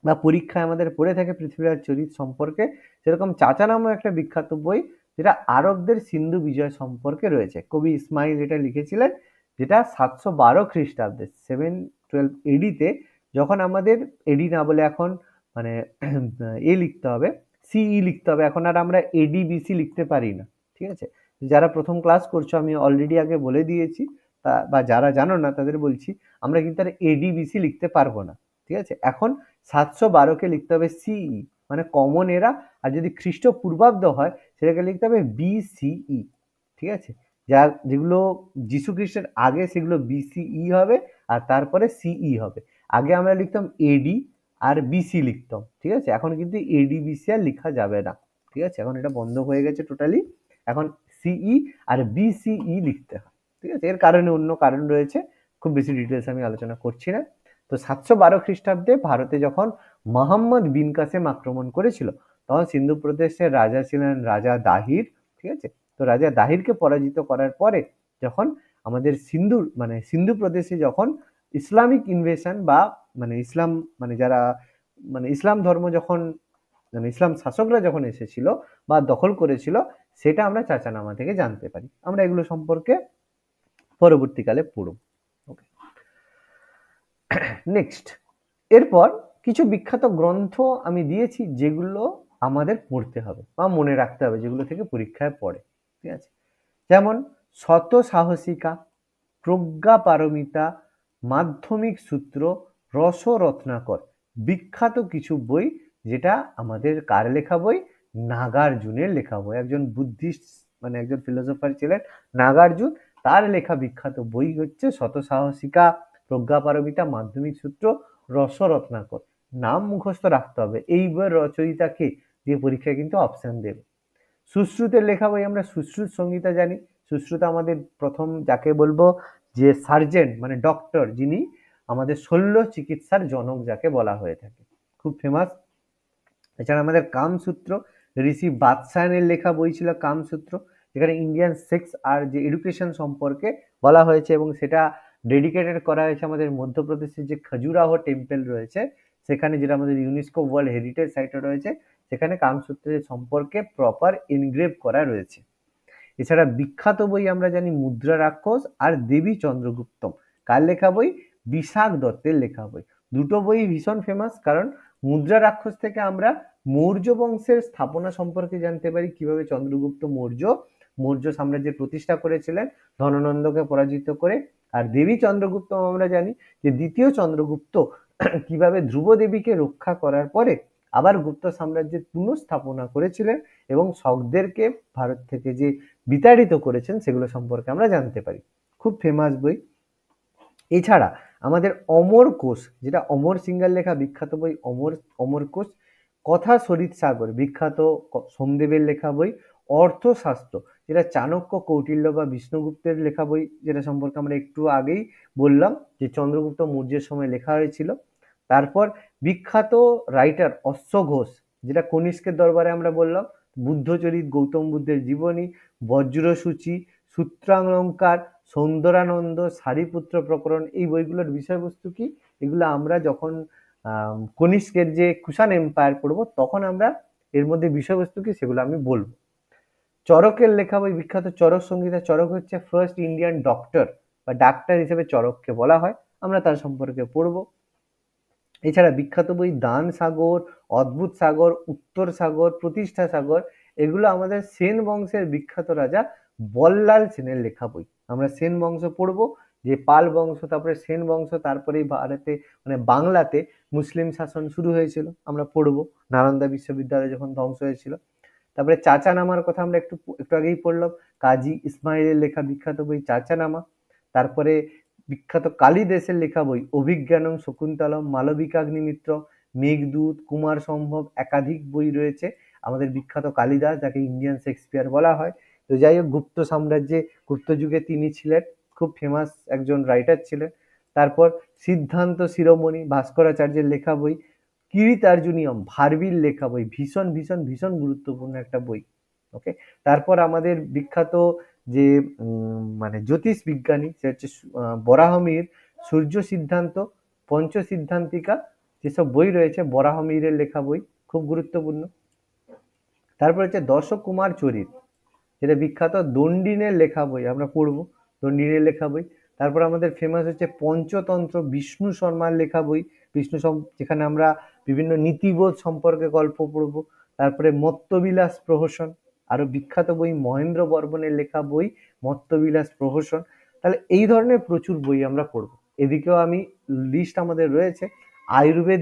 বা পরীক্ষায় আমাদের পড়ে থাকে পৃথ্বীরাজ চরিত সম্পর্কে, সেরকম চাচানামা একটা বিখ্যাত বই যেটা আরবদের সিন্ধু বিজয় সম্পর্কে রয়েছে। কবি ইসমাইল এটা লিখেছিলেন, যেটা 712 খ্রিস্টাব্দে 712 এডিতে, যখন আমাদের এডি না বলে এখন মানে লিখতে হবে, সিই লিখতে হবে, এখন আর আমরা এডি বিসি লিখতে পারি না। ঠিক আছে, যারা প্রথম ক্লাস করছো আমি অলরেডি আগে বলে দিয়েছি, বা যারা জানো না তাদের বলছি, আমরা কিন্তু আর এডি বিসি লিখতে পারবো না। ঠিক আছে, এখন 712কে লিখতে হবে সিই মানে কমন এরা, আর যদি খ্রিস্টপূর্বাব্দ হয় সেটাকে লিখতে হবে বিসিই। ঠিক আছে, যেগুলো যিশু খ্রিস্টের আগে সেগুলো বিসিই হবে, আর তারপরে সিই হবে। আগে আমরা লিখতাম এডি আর বিসি লিখতাম। ঠিক আছে, এখন কিন্তু এডি বিসি আর লেখা যাবে না। ঠিক আছে, এখন এটা বন্ধ হয়ে গেছে টোটালি, এখন সিই আর বিসিই লিখতে হয়। ঠিক আছে, এর কারণে অন্য কারণ রয়েছে, খুব বেশি ডিটেলস আমি আলোচনা করছি না। তো 712 খ্রিস্টাব্দে ভারতে যখন মোহাম্মদ বিন কাসেম আক্রমণ করেছিল, তখন সিন্ধু প্রদেশের রাজা ছিলেন রাজা দাহির। ঠিক আছে, তো রাজা দাহিরকে পরাজিত করার পরে যখন আমাদের সিন্ধু প্রদেশে যখন ইসলামিক ইনভেশন বা ইসলাম যারা ইসলাম ধর্ম যখন ইসলাম শাসকরা যখন এসেছিল বা দখল করেছিল, সেটা আমরা চাচানামা থেকে জানতে পারি। আমরা এগুলো সম্পর্কে পরবর্তীকালে পড়ব। ওকে, নেক্সট, এরপর কিছু বিখ্যাত গ্রন্থ আমি দিয়েছি যেগুলো আমাদের পড়তে হবে বা মনে রাখতে হবে, যেগুলো থেকে পরীক্ষায় পড়ে। ঠিক আছে, যেমন শত সাহসিকা, প্রজ্ঞা পারমিতা, মাধ্যমিক সূত্র, রসরত্নাকর, বিখ্যাত কিছু বই, যেটা আমাদের কার লেখা বই? নাগার্জুনের লেখা বই। একজন বুদ্ধিস্ট একজন ফিলোসফার ছিলেন নাগার্জুন, তার লেখা বিখ্যাত বই হচ্ছে শত সাহসিকা, প্রজ্ঞা পারমিতা, মাধ্যমিক সূত্র, রসরত্নাকর। নাম মুখস্থ রাখতে হবে, এই বইয়ের রচয়িতা কে, দিয়ে পরীক্ষায় কিন্তু অপশন দেবে। সুশ্রুতের লেখা বই, আমরা সুশ্রুত সংহিতা জানি। সুশ্রুত আমাদের প্রথম যাকে বলবো যে সার্জেন্ট ডক্টর, যিনি আমাদের শল্য চিকিৎসার জনক যাকে বলা হয়ে থাকে, খুব ফেমাস। এছাড়া আমাদের কামসূত্র, ঋষি বাদশায়নের লেখা বই ছিল কামসূত্র, যেখানে ইন্ডিয়ান সেক্স আর যে এডুকেশন সম্পর্কে বলা হয়েছে, এবং সেটা ডেডিকেটেড করা হয়েছে আমাদের মধ্যপ্রদেশের যে খাজুরাহ টেম্পল রয়েছে সেখানে, যেটা আমাদের ইউনেস্কো ওয়ার্ল্ড হেরিটেজ সাইটে রয়েছে, সেখানে কামসূত্রের সম্পর্কে প্রপার এনগ্রেভ করা রয়েছে। এছাড়া বিখ্যাত বই আমরা জানি মুদ্রা রাক্ষস আর দেবী চন্দ্রগুপ্তম। কার লেখা বই? বিশাখ দত্তের লেখা বই। দুটো বই ভীষণ ফেমাস, কারণ মুদ্রা রাক্ষস থেকে আমরা মৌর্য বংশের স্থাপনা সম্পর্কে জানতে পারি, কিভাবে চন্দ্রগুপ্ত মৌর্য সাম্রাজ্যের প্রতিষ্ঠা করেছিলেন ধননন্দকে পরাজিত করে। আর দেবী চন্দ্রগুপ্ত আমরা জানি যে দ্বিতীয় চন্দ্রগুপ্ত কিভাবে ধ্রুব দেবীকে রক্ষা করার পরে আবার গুপ্ত সাম্রাজ্যের পুনঃস্থাপনা করেছিলেন এবং শকদেরকে ভারত থেকে যে বিতাড়িত করেছেন সেগুলো সম্পর্কে আমরা জানতে পারি। খুব ফেমাস বই। এছাড়া আমাদের অমর কোষ, যেটা অমর সিংহের লেখা বিখ্যাত বই, অমর কোষ। কথা সরিত সাগর, বিখ্যাত সোমদেবের লেখা বই। অর্থশাস্ত্র, যেটা চাণক্য, কৌটিল্য বা বিষ্ণুগুপ্তের লেখা বই, যেটা সম্পর্কে আমরা একটু আগেই বললাম যে চন্দ্রগুপ্ত মৌর্যের সময় লেখা হয়েছিল। তারপর বিখ্যাত রাইটার অশ্ব ঘোষ, যেটা কনিষ্কের দরবারে আমরা বললাম, বুদ্ধচরিত, গৌতম বুদ্ধের জীবনী, বজ্রসূচি, সূত্রালঙ্কার, সৌন্দরানন্দ, সারিপুত্র প্রকরণ, এই বইগুলোর বিষয়বস্তু কি? এগুলো আমরা যখন কনিষ্কের যে কুষাণ এম্পায়ার পড়বো তখন আমরা এর মধ্যে বিষয়বস্তু কি সেগুলো আমি বলবো। চরকের লেখা বই, বিখ্যাত চরক সংহিতা। চরক হচ্ছে ফার্স্ট ইন্ডিয়ান ডক্টর বা ডাক্তার হিসেবে চরককে বলা হয়, আমরা তার সম্পর্কে পড়বো। এছাড়া বিখ্যাত বই দান সাগর, অদ্ভুত সাগর, উত্তর সাগর, প্রতিষ্ঠা সাগর, এগুলো আমাদের সেন বংশের বিখ্যাত রাজা বল্লাল সেনের লেখা বই। আমরা সেন বংশ পড়বো, যে পাল বংশ, তারপরে সেন বংশ, তারপরেই ভারতে মানে বাংলাতে মুসলিম শাসন শুরু হয়েছিল, আমরা পড়বো নালন্দা বিশ্ববিদ্যালয় যখন ধ্বংস হয়েছিল। তারপরে চাচানামার কথা আমরা একটু একটু আগেই পড়লাম, কাজী ইসমাইলের লেখা বিখ্যাত বই চাচানামা। তারপরে বিখ্যাত কালিদাসের লেখা বই অভিজ্ঞানম, শকুন্তলম, মালবিকাগ্নিমিত্র, মেঘদূত, কুমার সম্ভব, একাধিক বই রয়েছে। আমাদের বিখ্যাত কালিদাস, যাকে ইন্ডিয়ান শেক্সপিয়ার বলা হয়। তো যাই হোক, গুপ্ত সাম্রাজ্যে, গুপ্ত যুগে তিনি ছিলেন খুব ফেমাস একজন রাইটার ছিলেন। তারপর সিদ্ধান্ত শিরোমণি, ভাস্করাচার্যের লেখা বই। কিরিতার্জুনিয়ম, ভার্বির লেখা বই, ভীষণ ভীষণ ভীষণ গুরুত্বপূর্ণ একটা বই। ওকে। তারপর আমাদের বিখ্যাত যে মানে জ্যোতিষ বিজ্ঞানী, সে হচ্ছে বরাহমিহির, সূর্য সিদ্ধান্ত, পঞ্চ সিদ্ধান্তিকা, যেসব বই রয়েছে বরাহমিহিরের লেখা বই, খুব গুরুত্বপূর্ণ। তারপর হচ্ছে দশকুমার চরিত, যেটা বিখ্যাত দণ্ডিনের লেখা বই, আমরা পড়বো দণ্ডিনের লেখা বই। তারপর আমাদের ফেমাস হচ্ছে পঞ্চতন্ত্র, বিষ্ণু শর্মার লেখা বই, যেখানে আমরা বিভিন্ন নীতিবোধ সম্পর্কে গল্প পড়বো। তারপরে মত্তবিলাস প্রহসন, আরো বিখ্যাত বই মহেন্দ্র বর্মনের লেখা বই মত্তবিলাস প্রহসন। তাহলে এই ধরনের প্রচুর বই আমরা পড়বো। এদিকেও আমি লিস্ট আমাদের রয়েছে, আয়ুর্বেদ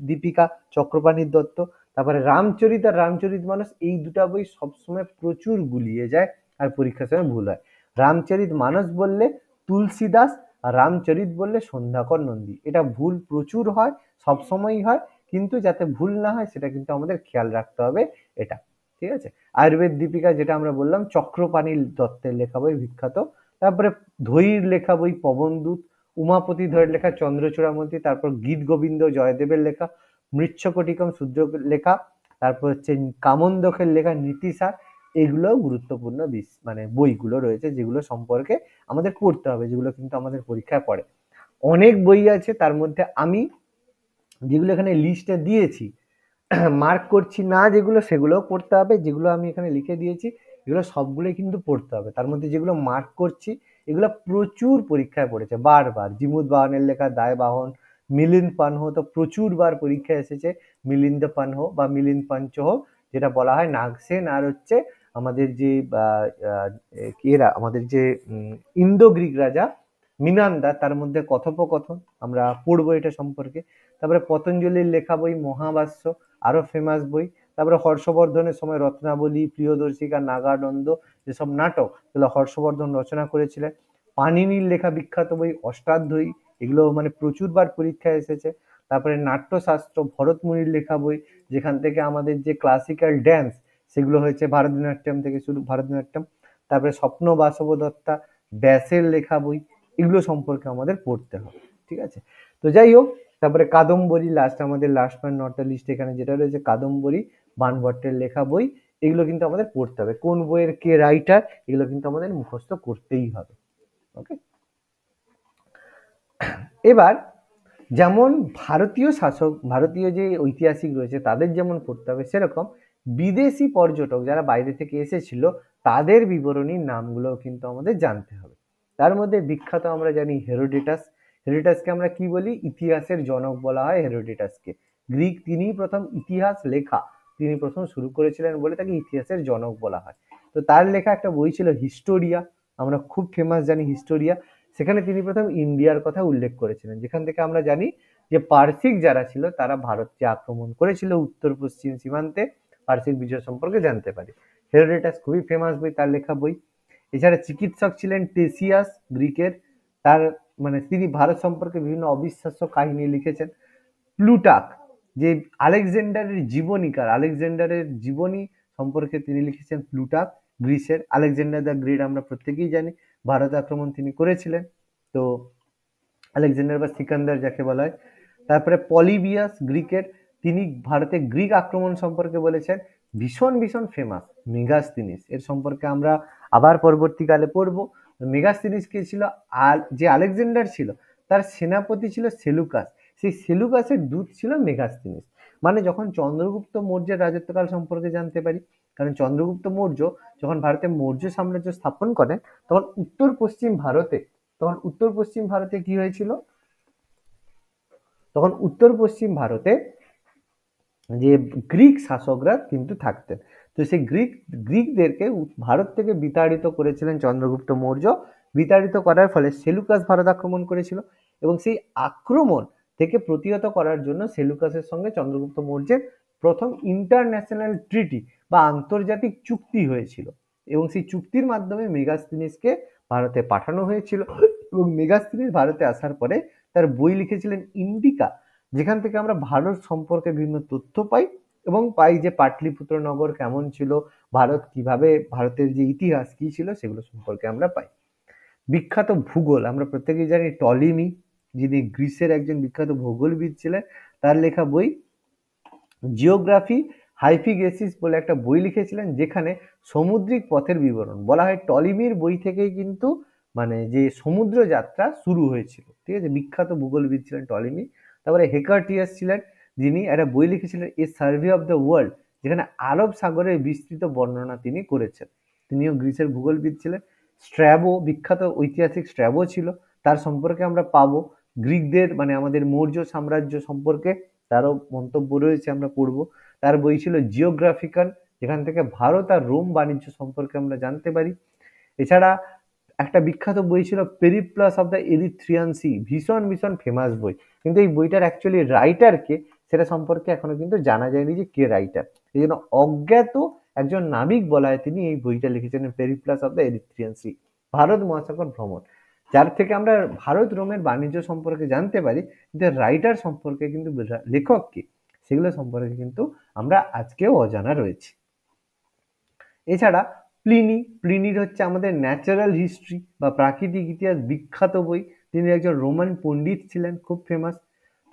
দীপিকা চক্রপাণি দত্ত, তারপরে রামচরিত আর রামচরিত মানস, এই দুটা বই সবসময় প্রচুর গুলিয়ে যায় আর পরীক্ষার সময় ভুল হয়। রামচরিত মানস বললে তুলসীদাস, আর রামচরিত বললে সন্ধ্যাকর নন্দী, এটা ভুল প্রচুর হয়, সবসময়ই হয়, কিন্তু যাতে ভুল না হয় সেটা কিন্তু আমাদের খেয়াল রাখতে হবে এটা। ঠিক আছে। আয়ুর্বেদ দীপিকা যেটা আমরা বললাম চক্রপাণি দত্তের লেখা বই বিখ্যাত। তারপরে ধৈর লেখা বই পবনদূত, উমাপতি ধরের লেখা চন্দ্রচূড়ামণি, তারপর গীত গোবিন্দ জয়দেবের লেখা, মৃচ্ছকটিকম শূদ্র লেখা, তারপর হচ্ছে কামন্দকের লেখা নীতিসার। এগুলো গুরুত্বপূর্ণ মানে বইগুলো রয়েছে যেগুলো সম্পর্কে আমাদের পড়তে হবে, যেগুলো কিন্তু আমাদের পরীক্ষায় পড়ে। অনেক বই আছে, তার মধ্যে আমি যেগুলো এখানে লিস্টে দিয়েছি মার্ক করছি না যেগুলো, সেগুলোও পড়তে হবে। যেগুলো আমি এখানে লিখে দিয়েছি এগুলো সবগুলোই কিন্তু পড়তে হবে। তার মধ্যে যেগুলো মার্ক করছি এগুলো প্রচুর পরীক্ষায় পড়েছে বারবার। জিমুদ বাহনের লেখা দায় বাহন, মিলিন্দ পানহ তো প্রচুর বার পরীক্ষায় এসেছে। মিলিন্দ পানহ বা মিলিন্দ পাঞ্চহ, যেটা বলা হয় নাগসেন, আর হচ্ছে আমাদের যে এরা আমাদের যে ইন্দো গ্রিক রাজা মিনান্দা, তার মধ্যে কথোপকথন, আমরা পড়বো এটা সম্পর্কে। তারপরে পতঞ্জলির লেখা বই মহাভাষ্য, আরো ফেমাস বই। তারপরে হর্ষবর্ধনের সময় রত্নাবলী, প্রিয়দর্শিকা, নাগানন্দ, যেসব নাটক এগুলো হর্ষবর্ধন রচনা করেছিলেন। পাণিনির লেখা বিখ্যাত বই অষ্টাধ্যায়ী, এগুলো মানে প্রচুরবার পরীক্ষায় এসেছে। তারপরে নাট্যশাস্ত্র, ভরতমুনির লেখা বই, যেখান থেকে আমাদের যে ক্লাসিক্যাল ড্যান্স সেগুলো হয়েছে ভারতনাট্যম থেকে শুরু, ভারতনাট্যম। তারপরে স্বপ্ন বাসবদত্তা, ব্যাসের লেখা বই, এগুলো সম্পর্কে আমাদের পড়তে হবে। ঠিক আছে। তো যাই হোক, তারপরে কাদম্বরী, আমাদের লাস্ট পয়েন্ট নটা লিস্ট এখানে যেটা রয়েছে কাদম্বরী, বাণভট্টের লেখা বই, এগুলো কিন্তু আমাদের পড়তে হবে। কোন বইয়ের কে রাইটার এগুলো কিন্তু আমাদের মুখস্থ করতেই হবে। ওকে। এবার যেমন ভারতীয় শাসক, ভারতীয় যে ঐতিহাসিক রয়েছে তাদের যেমন পড়তে হবে, সেরকম বিদেশি পর্যটক যারা বাইরে থেকে এসেছিল তাদের বিবরণীর নামগুলো কিন্তু আমাদের জানতে হবে। তার মধ্যে বিখ্যাত আমরা জানি হেরোডোটাস। হেরোডোটাসকে আমরা কি বলি? ইতিহাসের জনক বলা হয় হেরোডোটাসকে। গ্রিক, তিনি প্রথম ইতিহাস লেখা তিনি প্রথম শুরু করেছিলেন বলে তাকে ইতিহাসের জনক বলা হয়। তো তার লেখা একটা বই ছিল হিস্টোরিয়া, আমরা খুব ফেমাস জানি হিস্টোরিয়া। সেখানে তিনি প্রথম ইন্ডিয়ার কথা উল্লেখ করেছিলেন, যেখান থেকে আমরা জানি যে পারসিক যারা ছিল তারা ভারতকে আক্রমণ করেছিল উত্তর পশ্চিম সীমান্তে, পারসিক বিজয় সম্পর্কে জানতে পারি। হেরোডোটাস খুবই ফেমাস বই, তার লেখা বই। এছাড়া চিকিৎসক ছিলেন টেসিয়াস, গ্রিকের। তার মানে তিনি ভারত সম্পর্কে বিভিন্ন অবিশ্বাস্য কাহিনী লিখেছেন। প্লুটাক, যে আলেকজান্ডারের জীবনীকার, আলেকজান্ডারের জীবনী সম্পর্কে তিনি লিখেছেন প্লুটাক, গ্রিসের। আলেকজান্ডার দ্য গ্রেট আমরা প্রত্যেকেই জানি, ভারত আক্রমণ তিনি করেছিলেন। তো আলেকজান্ডার বা সিকান্দার যাকে বলা হয়। তারপরে পলিবিয়াস, গ্রিকের, তিনি ভারতে গ্রিক আক্রমণ সম্পর্কে বলেছেন, ভীষণ ভীষণ ফেমাস। মেগাস্তিনিস, এর সম্পর্কে আমরা আবার পরবর্তীকালে পড়বো। মেগাস্তিনিস কে ছিল? আর যে আলেকজান্ডার ছিল তার সেনাপতি ছিল সেলুকাস, সেই সেলুকাসের দূত ছিল মেগাস্তিনিস। মানে যখন চন্দ্রগুপ্ত মৌর্যের রাজত্বকাল সম্পর্কে জানতে পারি, কারণ চন্দ্রগুপ্ত মৌর্য যখন ভারতে মৌর্য সাম্রাজ্য স্থাপন করেন তখন উত্তর পশ্চিম ভারতে কি হয়েছিল? তখন উত্তর পশ্চিম ভারতে যে গ্রিক শাসকরা কিন্তু থাকতেন। তো সেই গ্রিকদেরকে ভারত থেকে বিতাড়িত করেছিলেন চন্দ্রগুপ্ত মৌর্য। বিতাড়িত করার ফলে সেলুকাস ভারত আক্রমণ করেছিল এবং সেই আক্রমণ থেকে প্রতিহত করার জন্য সেলুকাসের সঙ্গে চন্দ্রগুপ্ত মৌর্যের প্রথম ইন্টারন্যাশনাল ট্রিটি বা আন্তর্জাতিক চুক্তি হয়েছিল এবং সেই চুক্তির মাধ্যমে মেগাস্তিনিসকে ভারতে পাঠানো হয়েছিল এবং মেগাস্তিনিস ভারতে আসার পরে তার বই লিখেছিলেন ইন্ডিকা, যেখান থেকে আমরা ভারত সম্পর্কে বিভিন্ন তথ্য পাই এবং পাই যে পাটলিপুত্র নগর কেমন ছিল, ভারত কিভাবে, ভারতের যে ইতিহাস কি ছিল সেগুলো সম্পর্কে আমরা পাই। বিখ্যাত ভূগোল আমরা প্রত্যেকেই জানি টলিমি, যিনি গ্রিসের একজন বিখ্যাত ভূগোলবিদ ছিলেন, তার লেখা বই জিওগ্রাফি হাইফিগেসিস বলে একটা বই লিখেছিলেন, যেখানে সমুদ্রিক পথের বিবরণ বলা হয়। টলিমির বই থেকেই কিন্তু মানে যে সমুদ্র যাত্রা শুরু হয়েছিল, ঠিক আছে। বিখ্যাত ভূগোলবিদ ছিলেন টলিমি। তারপরে হেকারটিয়াস ছিলেন, যিনি একটা বই লিখেছিলেন এ সার্ভে অফ দ্য ওয়ার্ল্ড, যেখানে আরব সাগরের বিস্তৃত বর্ণনা তিনি করেছেন, তিনিও গ্রিসের ভূগোলবিদ ছিলেন। স্ট্র্যাবো, বিখ্যাত ঐতিহাসিক স্ট্র্যাবো ছিল, তার সম্পর্কে আমরা পাবো। গ্রিকদের মানে আমাদের মৌর্য সাম্রাজ্য সম্পর্কে তারও মন্তব্য রয়েছে, আমরা পড়বো। তার বই ছিল জিওগ্রাফিক্যাল, যেখান থেকে ভারত আর রোম বাণিজ্য সম্পর্কে আমরা জানতে পারি। এছাড়া একটা বিখ্যাত বই ছিল Periplus of the Erythraean Sea, ভীষণ ভীষণ ফেমাস বই, কিন্তু এই বইটার অ্যাকচুয়ালি রাইটার কে সেটা সম্পর্কে এখনো কিন্তু জানা যায়নি যে কে রাইটার। এই জন্য অজ্ঞাত একজন নাবিক বলা হয় তিনি এই বইটা লিখেছিলেন, Periplus of the Erythraean Sea, ভারত মহাসাগর ভ্রমণ, যার থেকে আমরা ভারত রোমের বাণিজ্য সম্পর্কে জানতে পারি, কিন্তু রাইটার সম্পর্কে কিন্তু লেখক কি সেগুলো সম্পর্কে কিন্তু আমরা আজকেও অজানা রয়েছি। এছাড়া প্লিনির হচ্ছে আমাদের ন্যাচারাল হিস্ট্রি বা প্রাকৃতিক ইতিহাস বিখ্যাত বই, তিনি একজন রোমান পণ্ডিত ছিলেন, খুব ফেমাস।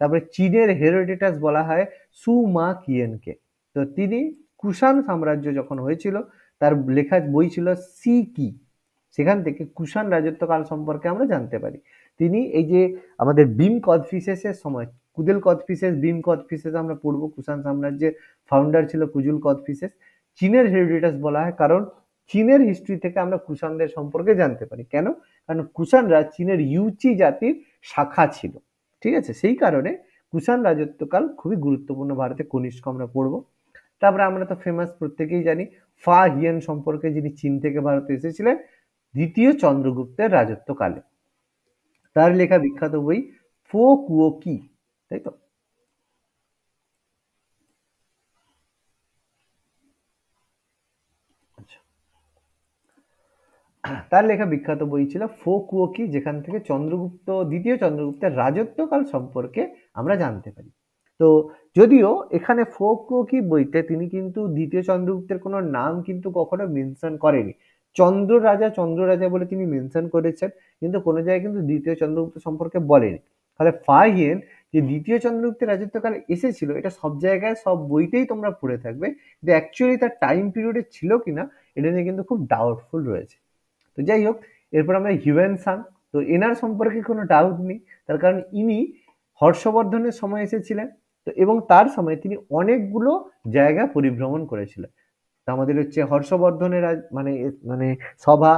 তারপরে চীনের হেরোডোটাস বলা হয় সু মা কিয়েনকে, তো তিনি কুষাণ সাম্রাজ্য যখন হয়েছিল তার লেখা বই ছিল সি কি, সেখান থেকে কুষাণ রাজত্বকাল সম্পর্কে আমরা জানতে পারি। তিনি এই যে আমাদের ভীম কদফিসেসের সময়, কুদেল কদফিসেস, ভীম কদফিসেস আমরা পড়বো, কুষাণ সাম্রাজ্যের ফাউন্ডার ছিল কুজুল কদফিসেস। চীনের হেরিডিটাস বলা হয় কারণ চীনের হিস্ট্রি থেকে আমরা কুষাণদের সম্পর্কে জানতে পারি। কেন? কারণ কুষাণরা চীনের ইউচি জাতির শাখা ছিল, ঠিক আছে, সেই কারণে কুষাণ রাজত্বকাল খুবই গুরুত্বপূর্ণ, ভারতে কনিষ্ক আমরা পড়বো। তারপরে আমরা তো ফেমাস প্রত্যেকেই জানি ফা হিয়েন সম্পর্কে, যিনি চীন থেকে ভারতে এসেছিলেন দ্বিতীয় চন্দ্রগুপ্তের রাজত্বকালে, তার লেখা বিখ্যাত বই ফো কুও কি, তাই তো। তার লেখা বিখ্যাত বই ছিল ফো কুও কি, যেখান থেকে দ্বিতীয় চন্দ্রগুপ্তের রাজত্বকাল সম্পর্কে আমরা জানতে পারি। তো যদিও এখানে ফো কুও কি বইতে তিনি কিন্তু দ্বিতীয় চন্দ্রগুপ্তের কোনো নাম কিন্তু কখনো মেনশন করেনি, চন্দ্র রাজা বলে তিনি মেনশন করেছেন, কিন্তু কোনো জায়গায় কিন্তু দ্বিতীয় চন্দ্রগুপ্ত সম্পর্কে বলেনি। তাহলে ফাহিয়েন যে দ্বিতীয় চন্দ্রগুপ্তের রাজত্বকালে এসেছিল, এটা সব জায়গায় সব বইতেই তোমরা পড়ে থাকবে, কিন্তু অ্যাকচুয়ালি তার টাইম পিরিয়ডে ছিল কিনা এটা নিয়ে কিন্তু খুব ডাউটফুল রয়েছে। তো যাই হোক, এরপর আমরা হিউয়েন সাং, তো এনার সম্পর্কে কোনো ডাউট নেই, তার কারণ ইনি হর্ষবর্ধনের সময় এসেছিলেন, তো এবং তার সময় তিনি অনেকগুলো জায়গা পরিভ্রমণ করেছিলেন। তো আমাদের হচ্ছে হর্ষবর্ধনের মানে মানে সভা,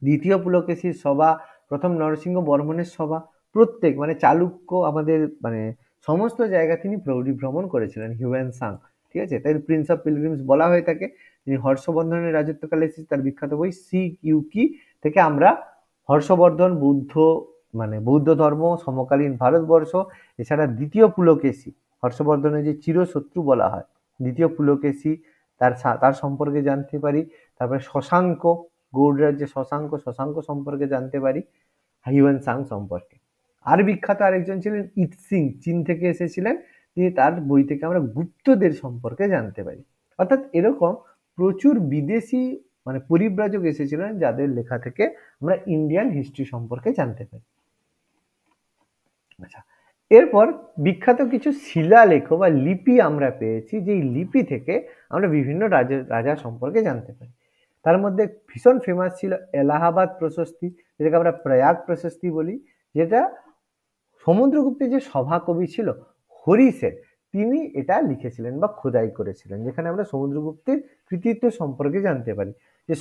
দ্বিতীয় পুলকেশীর সভা, প্রথম নরসিংহ বর্মনের সভা, প্রত্যেক মানে চালুক্য আমাদের মানে সমস্ত জায়গা তিনি পরিভ্রমণ করেছিলেন হিউয়েন সাং, ঠিক আছে। তাই প্রিন্স অফ পিলগ্রিমস বলা হয়ে থাকে। তিনি হর্ষবর্ধনের রাজত্বকালে এসেছে, তার বিখ্যাত বই সি ইউ কি থেকে আমরা হর্ষবর্ধন বৌদ্ধ ধর্ম, সমকালীন ভারতবর্ষ, এছাড়া দ্বিতীয় পুলকেশী, হর্ষবর্ধনের যে চিরশত্রু বলা হয় দ্বিতীয় পুলকেশী, তার সম্পর্কে জানতে পারি। তারপরে শশাঙ্ক, গৌড় রাজ্যে শশাঙ্ক সম্পর্কে জানতে পারি, হিউয়েন সাং সম্পর্কে। আর বিখ্যাত আরেকজন ছিলেন ইৎসিং, চীন থেকে এসেছিলেন, তিনি তার বই থেকে আমরা গুপ্তদের সম্পর্কে জানতে পারি। অর্থাৎ এরকম প্রচুর বিদেশি মানে পরিব্রাজক এসেছিলেন, যাদের লেখা থেকে আমরা ইন্ডিয়ান হিস্ট্রি সম্পর্কে জানতে পারি। আচ্ছা, এরপর বিখ্যাত কিছু শিলালেখ বা লিপি আমরা পেয়েছি, যেই লিপি থেকে আমরা বিভিন্ন রাজা সম্পর্কে জানতে পারি। তার মধ্যে ভীষণ ফেমাস ছিল এলাহাবাদ প্রশস্তি, যেটাকে আমরা প্রয়াগ প্রশস্তি বলি, যেটা সমুদ্রগুপ্তের যে সভাকবি ছিল হরিসেন, তিনি এটা লিখেছিলেন বা খোদাই করেছিলেন, যেখানে আমরা সমুদ্রগুপ্তের কৃতিত্ব সম্পর্কে জানতে পারি। যে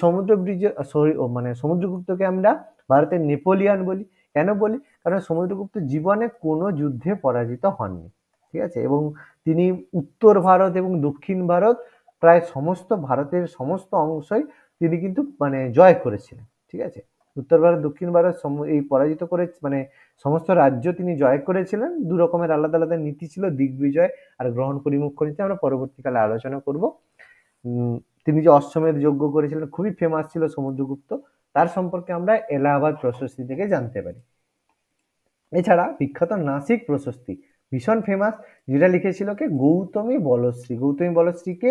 সমুদ্রগুপ্তকে আমরা ভারতের নেপোলিয়ান বলি, কেন বলি? কারণ সমুদ্রগুপ্ত জীবনে কোনো যুদ্ধে পরাজিত হননি, ঠিক আছে? এবং তিনি উত্তর ভারত এবং দক্ষিণ ভারত প্রায় সমস্ত ভারতের সমস্ত অংশই তিনি কিন্তু মানে জয় করেছিলেন, ঠিক আছে? উত্তর ভারত দক্ষিণ ভারত এই পরাজিত করে মানে সমস্ত রাজ্য তিনি জয় করেছিলেন। দু রকমের আলাদা আলাদা নীতি ছিল, দিগ্বিজয় আর গ্রহণ পরিমুখ নীতি, আমরা পরবর্তীকালে আলোচনা করব। তিনি যে অশ্বমেধ যজ্ঞ করেছিলেন, খুবই ফেমাস ছিল সমুদ্রগুপ্ত, তার সম্পর্কে আমরা এলাহাবাদ প্রশস্তি থেকে জানতে পারি। এছাড়া বিখ্যাত নাসিক প্রশস্তি ভীষণ ফেমাস, যেটা লিখেছিল কে? গৌতমী বলশ্রী। গৌতমী বলশ্রীকে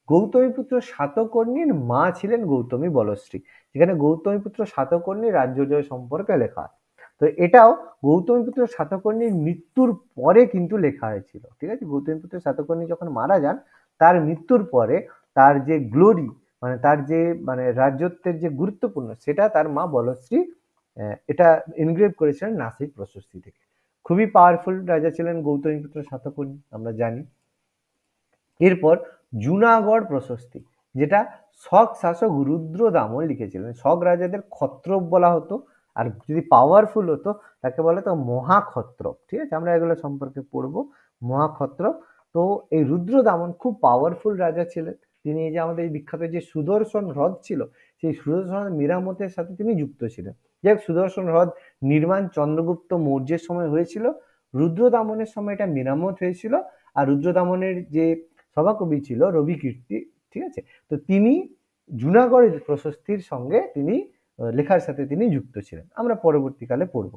গৌতমীপুত্র সাতকর্ণীর মা ছিলেন গৌতমী বলশ্রী, যেখানে গৌতমীপুত্র সাতকর্ণীর রাজ্য জয় সম্পর্কে লেখা হয়। তো এটাও গৌতমীপুত্র সাতকর্ণীর মৃত্যুর পরে কিন্তু লেখা হয়েছিল, ঠিক আছে? গৌতমীপুত্র সাতকর্ণী যখন মারা যান, তার মৃত্যুর পরে তার যে গ্লোরি মানে তার যে মানে রাজ্যত্বের যে গুরুত্বপূর্ণ, সেটা তার মা বলশ্রী এটা এনগ্রেভ করেছিলেন নাসিক প্রশস্তি থেকে। খুবই পাওয়ারফুল রাজা ছিলেন গৌতমীপুত্র সাতকর্ণী, আমরা জানি। এরপর জুনাগড় প্রশস্তি, যেটা শক শাসক রুদ্রদামন লিখেছিলেন। শক রাজাদের ক্ষত্রপ বলা হতো, আর যদি পাওয়ারফুল হতো তাকে বলা হতো মহাক্ষত্রপ, ঠিক আছে? আমরা এগুলো সম্পর্কে পড়বো, মহাক্ষত্রপ। তো এই রুদ্রদামন খুব পাওয়ারফুল রাজা ছিলেন। তিনি এই যে আমাদের এই বিখ্যাত যে সুদর্শন হ্রদ ছিল, সেই সুদর্শন মেরামতের সাথে তিনি যুক্ত ছিলেন। যাই হোক, সুদর্শন হ্রদ নির্মাণ চন্দ্রগুপ্ত মৌর্যের সময় হয়েছিল, রুদ্রদামনের সময় এটা মেরামত হয়েছিল। আর রুদ্রদামনের যে সভাকবি ছিল রবি কীর্তি, ঠিক আছে? তো তিনি জুনাগড়ের প্রশস্তির সঙ্গে তিনি লেখার সাথে তিনি যুক্ত ছিলেন, আমরা পরবর্তীকালে পড়ব।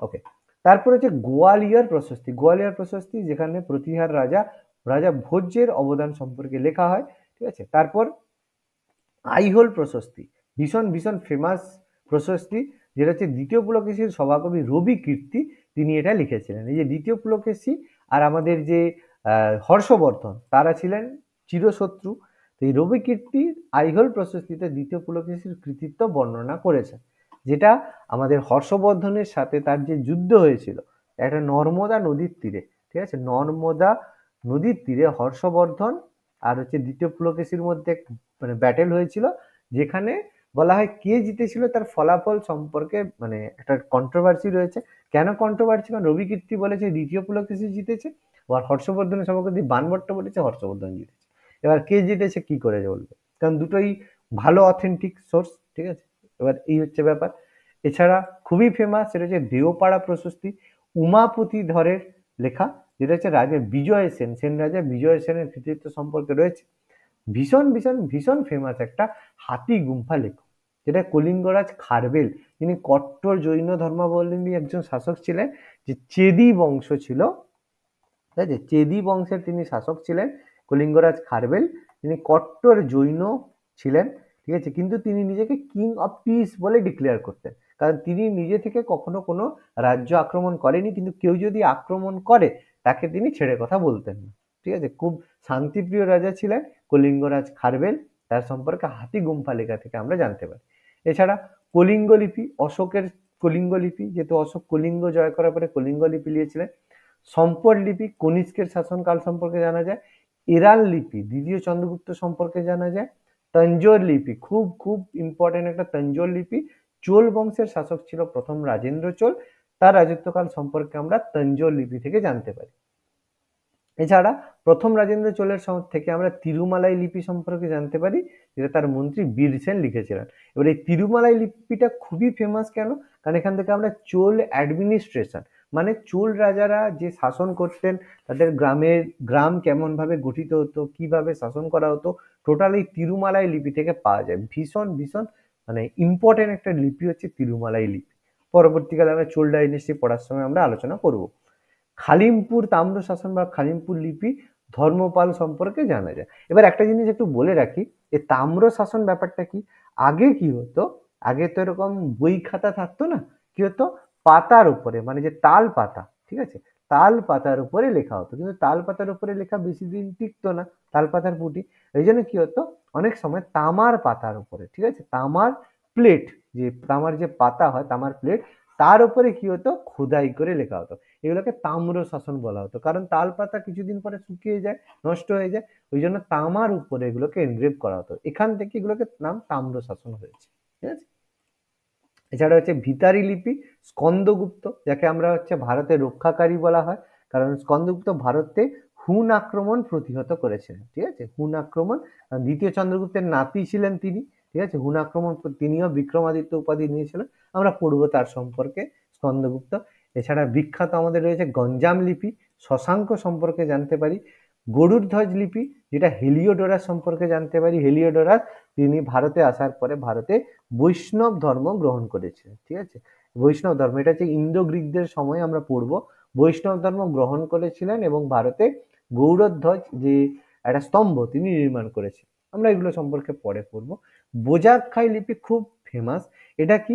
ওকে, তারপর হচ্ছে গোয়ালিয়র প্রশস্তি। গোয়ালিয়র প্রশস্তি, যেখানে প্রতিহার রাজা রাজা ভোজ্যের অবদান সম্পর্কে লেখা হয়, ঠিক আছে? তারপর আইহোল প্রশস্তি, ভীষণ ভীষণ ফেমাস প্রশস্তি, যেটা হচ্ছে দ্বিতীয় পুলকেশীর সভাকবি রবি কীর্তি তিনি এটা লিখেছিলেন। এই যে দ্বিতীয় পুলকেশী আর আমাদের যে হর্ষবর্ধন, তারা ছিলেন চিরশত্রু। তো এই রবি কীর্তি আইহোল প্রশস্তিতে দ্বিতীয় পুলকেশীর কৃতিত্ব বর্ণনা করেছেন, যেটা আমাদের হর্ষবর্ধনের সাথে তার যে যুদ্ধ হয়েছিল একটা নর্মদা নদীর তীরে, ঠিক আছে? নর্মদা নদীর তীরে হর্ষবর্ধন আর হচ্ছে দ্বিতীয় পুলকেশীর মধ্যে মানে ব্যাটেল হয়েছিল, যেখানে বলা হয় কে জিতেছিল তার ফলাফল সম্পর্কে মানে একটা কন্ট্রোভার্সি রয়েছে। কেন কন্ট্রোভার্সি? কারণ রবি কীর্তি বলেছে দ্বিতীয় পুলকেশী জিতেছে, আর হর্ষবর্ধনের সভাপতি বানভট্ট বলেছে হর্ষবর্ধন জিতেছে। এবার কে জিতেছে কি করে বলবে? কারণ দুটোই ভালো অথেন্টিক সোর্স, ঠিক আছে? এবার এই হচ্ছে ব্যাপার। এছাড়া খুবই ফেমাস সেটা হচ্ছে দেওপাড়া প্রশস্তি, উমাপতি ধরের লেখা, যেটা হচ্ছে রাজা বিজয় সেন, সেন রাজা বিজয় সেনের কৃতিত্ব সম্পর্কে রয়েছে। ভীষণ ভীষণ ভীষণ ফেমাস একটা হাতি গুম্ফা লেখক, যেটা কলিঙ্গরাজ খারবেল, তিনি কট্টর জৈন ধর্মাবলম্বী একজন শাসক ছিলেন, যে চেদি বংশ ছিল, ঠিক আছে? চেদি বংশের তিনি শাসক ছিলেন কলিঙ্গরাজ খারবেল। তিনি কট্টর জৈন ছিলেন, ঠিক আছে? কিন্তু তিনি নিজেকে কিং অফ পিস বলে ডিক্লেয়ার করতেন, কারণ তিনি নিজে থেকে কখনো কোনো রাজ্য আক্রমণ করেনি, কিন্তু কেউ যদি আক্রমণ করে তাকে তিনি ছেড়ে কথা বলতেন না, ঠিক আছে? খুব শান্তিপ্রিয় রাজা ছিলেন কলিঙ্গরাজ খারবেল, তার সম্পর্কে হাতি গুম্ফা লেখা থেকে আমরা জানতে পারি। এছাড়া কলিঙ্গ লিপি, অশোকের কলিঙ্গ লিপি, যেহেতু অশোক কলিঙ্গ জয় করার পরে কলিঙ্গ লিপি লিখেছিলেন। সম্পদ লিপি, কনিষ্কের শাসনকাল সম্পর্কে জানা যায়। এরাল লিপি, দ্বিতীয় চন্দ্রগুপ্ত সম্পর্কে জানা যায়। তঞ্জোর লিপি, খুব খুব ইম্পর্টেন্ট একটা তঞ্জোর লিপি, চোল বংশের শাসক ছিল প্রথম রাজেন্দ্র চোল, তার রাজত্বকাল সম্পর্কে আমরা তঞ্জোর লিপি থেকে জানতে পারি। এছাড়া প্রথম রাজেন্দ্র চোলের থেকে আমরা তিরুমালাই লিপি সম্পর্কে জানতে পারি, যেটা তার মন্ত্রী বীরসেন লিখেছিলেন। এবার এই তিরুমালাই লিপিটা খুবই ফেমাস কেন? কারণ এখান থেকে আমরা চোল অ্যাডমিনিস্ট্রেশন মানে চোল রাজারা যে শাসন করতেন, তাদের গ্রাম কেমন ভাবে গঠিত হতো, কিভাবে শাসন করা হতো, টোটাল এই তিরুমালাই লিপি থেকে পাওয়া যায়। ভীষণ ভীষণ মানে ইম্পর্টেন্ট একটা লিপি হচ্ছে তিরুমালাই লিপি। পরবর্তীকালে আমরা চোল ডাইনেস্টি পড়ার সময় আমরা আলোচনা করব। খালিমপুর তাম্র শাসন বা খালিমপুর লিপি ধর্মপাল সম্পর্কে জানা যায়। এবার একটা জিনিস একটু বলে রাখি, এই তাম্র শাসন ব্যাপারটা কি? আগে কি হতো, আগে তো এরকম বই খাতা থাকতো না, কি হতো পাতার উপরে মানে যে তাল পাতা, ঠিক আছে? তাল পাতার উপরে লেখা হতো, কিন্তু তাল পাতার উপরে লেখা বেশি দিন টিকতো না, তাল পাতার পুঁটি। এই জন্য কি হতো, অনেক সময় তামার পাতার উপরে, ঠিক আছে, তামার প্লেট, যে তামার যে পাতা হয় তামার প্লেট, তার উপরে কি হতো খোদাই করে লেখা হতো। এগুলোকে তাম্র শাসন বলা হতো, কারণ তাল পাতা কিছুদিন পরে শুকিয়ে যায়, নষ্ট হয়ে যায়, ওই জন্য তামার উপরে এগুলোকে এনগ্রেভ করা হতো। এখান থেকে এগুলোকে নাম তাম্র শাসন হয়েছে, ঠিক আছে? এছাড়া হচ্ছে ভিতারি লিপি, স্কন্দগুপ্ত, যাকে আমরা হচ্ছে ভারতের রক্ষাকারী বলা হয়, কারণ স্কন্দগুপ্ত ভারতে হুন আক্রমণ প্রতিহত করেছিলেন। ঠিক আছে, হুন আক্রমণ, দ্বিতীয় চন্দ্রগুপ্তের নাতি ছিলেন তিনি। ঠিক আছে, হুন আক্রমণ তিনিও বিক্রমাদিত্য উপাধি নিয়েছিলেন, আমরা পড়বো তার সম্পর্কে স্কন্দগুপ্ত। এছাড়া বিখ্যাত আমাদের রয়েছে গঞ্জাম লিপি, শশাঙ্ক সম্পর্কে জানতে পারি। গরুড়ধ্বজ লিপি, যেটা হেলিওডোরাস সম্পর্কে জানতে পারি। হেলিওডোরাস তিনি ভারতে আসার পরে ভারতে বৈষ্ণব ধর্ম গ্রহণ করেছিলেন। ঠিক আছে, বৈষ্ণব ধর্ম, এটা হচ্ছে ইন্দো গ্রিকদের সময় আমরা পড়বো। বৈষ্ণব ধর্ম গ্রহণ করেছিলেন এবং ভারতে গৌরধ্বজ যে একটা স্তম্ভ তিনি নির্মাণ করেছেন। আমরা এগুলো সম্পর্কে পরে পড়বো। বোজাক্ষাই লিপি খুব ফেমাস। এটা কি,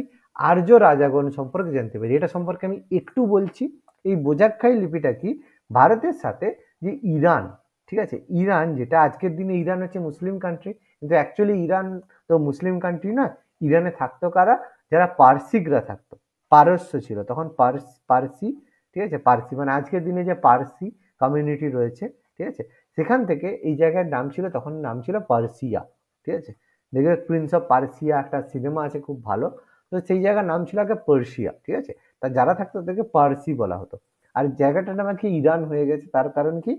আর্য রাজাগণ সম্পর্কে জানতে পারি, এটা সম্পর্কে আমি একটু বলছি। এই বোজাক্ষাই লিপিটা কি, ভারতের সাথে যে ইরান, ঠিক আছে, ইরান যেটা আজকের দিনে ইরান হচ্ছে মুসলিম কান্ট্রি, কিন্তু অ্যাকচুয়ালি ইরান তো মুসলিম কান্ট্রি না। ইরানে থাকতো কারা, যারা পারসিকরা থাকতো, পারস্য ছিল তখন, পারসি। ঠিক আছে, পারসি মানে আজকের দিনে যে পারসি কমিউনিটি রয়েছে, ঠিক আছে, সেখান থেকে এই জায়গার নাম ছিল, তখন নাম ছিল পারসিয়া। ঠিক আছে, দেখবে প্রিন্স অফ পারসিয়া একটা সিনেমা আছে খুব ভালো, তো সেই জায়গার নাম ছিল আগে পার্সিয়া। ঠিক আছে, তা যারা থাকতো তাদেরকে পারসি বলা হতো। আর জায়গাটার নাম আর কি ইরান হয়ে গেছে, তার কারণ কি,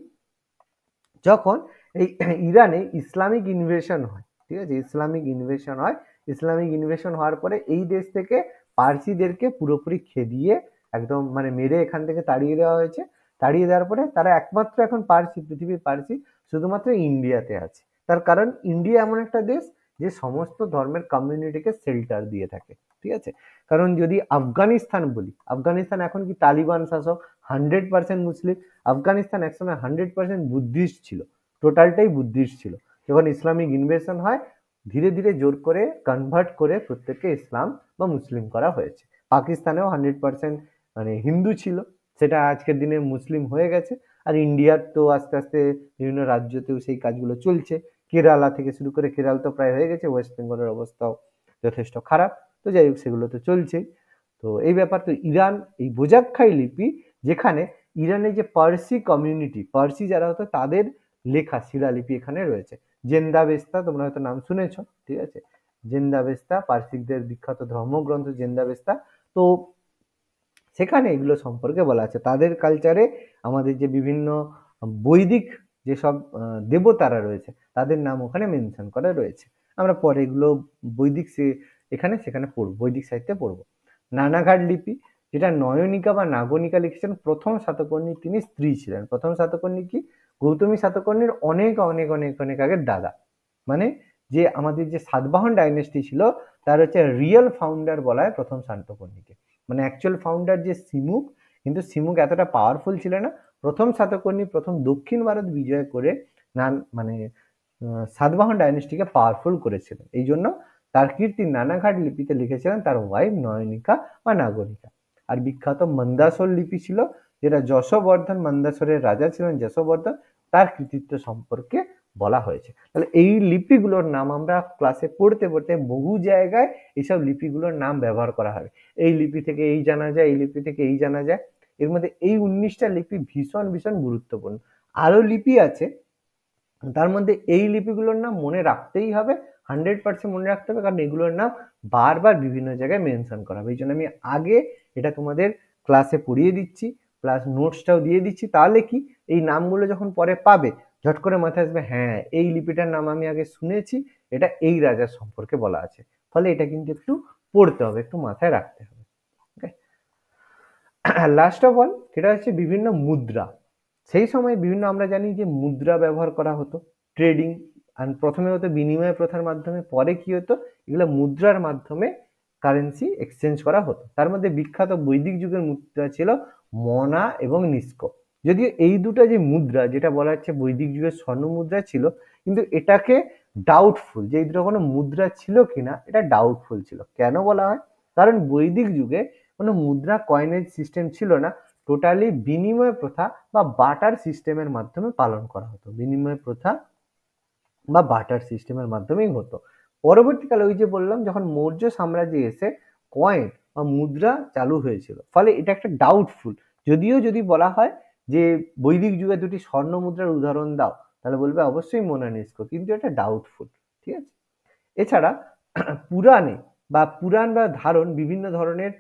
যখন এই ইরানে ইসলামিক ইনভেশন হয়, ঠিক আছে, ইসলামিক ইনভেশন হয়, ইসলামিক ইনভেশন হওয়ার পরে এই দেশ থেকে পার্সিদেরকে পুরোপুরি খেদিয়ে একদম মানে মেরে এখান থেকে তাড়িয়ে দেওয়া হয়েছে। তাড়িয়ে দেওয়ার পরে তারা একমাত্র এখন পার্সি, পৃথিবীর পার্সি শুধুমাত্র ইন্ডিয়াতে আছে। তার কারণ ইন্ডিয়া এমন একটা দেশ যে সমস্ত ধর্মের কমিউনিটিকে শেল্টার দিয়ে থাকে। ঠিক আছে, কারণ যদি আফগানিস্তান বলি, আফগানিস্তান এখন কি তালিবান শাসক, 100% মুসলিম। আফগানিস্তান একসময় 100% বুদ্ধিস্ট ছিল, টোটালটাই বুদ্ধিস্ট ছিল। যখন ইসলামিক ইনভেশন হয়, ধীরে ধীরে জোর করে কনভার্ট করে প্রত্যেককে ইসলাম বা মুসলিম করা হয়েছে। পাকিস্তানেও 100% মানে হিন্দু ছিল, সেটা আজকের দিনে মুসলিম হয়ে গেছে। আর ইন্ডিয়ার তো আস্তে আস্তে বিভিন্ন রাজ্যতেও সেই কাজগুলো চলছে। কেরালা থেকে শুরু করে, কেরালা তো প্রায় হয়ে গেছে, ওয়েস্ট বেঙ্গলের অবস্থাও যথেষ্ট খারাপ। তো যাই হোক, সেগুলো তো চলছেই। তো এই ব্যাপার, তো ইরান এই বোজাক্ষাই লিপি, যেখানে ইরানের যে পার্সি কমিউনিটি, পার্সি যারা হতো তাদের লেখা শিলালিপি এখানে রয়েছে। জেন্দাবেস্তা তোমরা হয়তো নাম শুনেছো, ঠিক আছে, জেন্দাবেস্তা পার্সিকদের বিখ্যাত ধর্মগ্রন্থ জেন্দাবেস্তা। তো সেখানে এগুলো সম্পর্কে বলা আছে, তাদের কালচারে আমাদের যে বিভিন্ন বৈদিক যেসব দেবতারা রয়েছে তাদের নাম ওখানে মেনশন করা রয়েছে। আমরা পরে এগুলো বৈদিক এখানে সেখানে পড়বো, বৈদিক সাহিত্যে পড়বো। নানাঘাট লিপি, যেটা নয়নিকা বা নাগনিকা লিখেছেন প্রথম সাতকর্ণী, তিনি স্ত্রী ছিলেন। প্রথম সাতকর্ণী কি, গৌতমী সাতকর্ণীর অনেক অনেক অনেক অনেক আগের দাদা, মানে যে আমাদের যে সাতবাহন ডাইনেস্টি ছিল তার হচ্ছে রিয়েল ফাউন্ডার বলা হয় প্রথম সাতকর্ণীকে। মানে অ্যাকচুয়াল ফাউন্ডার যে সিমুক, কিন্তু সিমুক এতটা পাওয়ারফুল ছিল না। প্রথম সাতকর্ণী প্রথম দক্ষিণ ভারত বিজয় করে মানে সাতবাহন ডাইনেস্টিকে পাওয়ারফুল করেছিলেন। এই জন্য তার কীর্তি নানাঘাট লিপিতে লিখেছিলেন তার ওয়াইফ নয়নিকা বা নাগরিকা। আর বিখ্যাত মন্দাসর লিপি ছিল, যেটা যশোবর্ধন, মন্দাসরের রাজা ছিলেন যশোবর্ধন, তার কৃতিত্ব সম্পর্কে বলা হয়েছে। তাহলে এই লিপিগুলোর নাম আমরা ক্লাসে পড়তে পড়তে বহু জায়গায় এইসব লিপিগুলোর নাম ব্যবহার করা হবে। এই লিপি থেকে এই জানা যায়, এই লিপি থেকে এই জানা যায়। এর মধ্যে এই 19টা লিপি ভীষণ ভীষণ গুরুত্বপূর্ণ। আরো লিপি আছে, তার মধ্যে এই লিপিগুলোর নাম মনে রাখতেই হবে, 100% মনে রাখতে হবে, কারণ এগুলোর নাম বারবার বিভিন্ন জায়গায় মেনশন করা হবে। এই জন্য আমি আগে এটা তোমাদের ক্লাসে পড়িয়ে দিচ্ছি, প্লাস নোটসটাও দিয়ে দিচ্ছি। তাহলে কি, এই নামগুলো যখন পরে পাবে ঝট করে মাথায় আসবে, হ্যাঁ এই লিপিটার নাম আমি আগে শুনেছি, এটা এই রাজার সম্পর্কে বলা আছে। ফলে এটা কিন্তু একটু পড়তে হবে, একটু মাথায় রাখতে হবে। ওকে, লাস্ট অফ অল যেটা হচ্ছে বিভিন্ন মুদ্রা। সেই সময় বিভিন্ন আমরা জানি যে মুদ্রা ব্যবহার করা হতো, ট্রেডিং, আর প্রথমে হতো বিনিময় প্রথার মাধ্যমে, পরে কি হতো, এগুলো মুদ্রার মাধ্যমে কারেন্সি এক্সচেঞ্জ করা হতো। তার মধ্যে বিখ্যাত বৈদিক যুগের মুদ্রা ছিল মনা এবং নিস্কো। যদিও এই দুটো যে মুদ্রা, যেটা বলা হচ্ছে বৈদিক যুগের স্বর্ণ মুদ্রা ছিল, কিন্তু এটাকে ডাউটফুল যে এই দুটো কোনো মুদ্রা ছিল কিনা, এটা ডাউটফুল ছিল। কেন বলা হয়, কারণ বৈদিক যুগে কোনো মুদ্রা কয়েনেজ সিস্টেম ছিল না, টোটালি বিনিময় প্রথা বা বাটার সিস্টেমের মাধ্যমে পালন করা হতো। বিনিময় প্রথা বা বাটার সিস্টেমের মাধ্যমেই হতো। পরবর্তীকালে ওই যে বললাম, যখন মৌর্য সাম্রাজ্যে এসে কয়েন বা মুদ্রা চালু হয়েছিল, ফলে এটা একটা ডাউটফুল। যদিও যদি বলা হয় যে বৈদিক যুগে দুটি স্বর্ণ মুদ্রার উদাহরণ দাও, তাহলে বলবে অবশ্যই মোনানিস্কো, কিন্তু এটা ডাউটফুল। ঠিক আছে, এছাড়া পুরাণে বা পুরাণ বা ধারণ বিভিন্ন ধরনের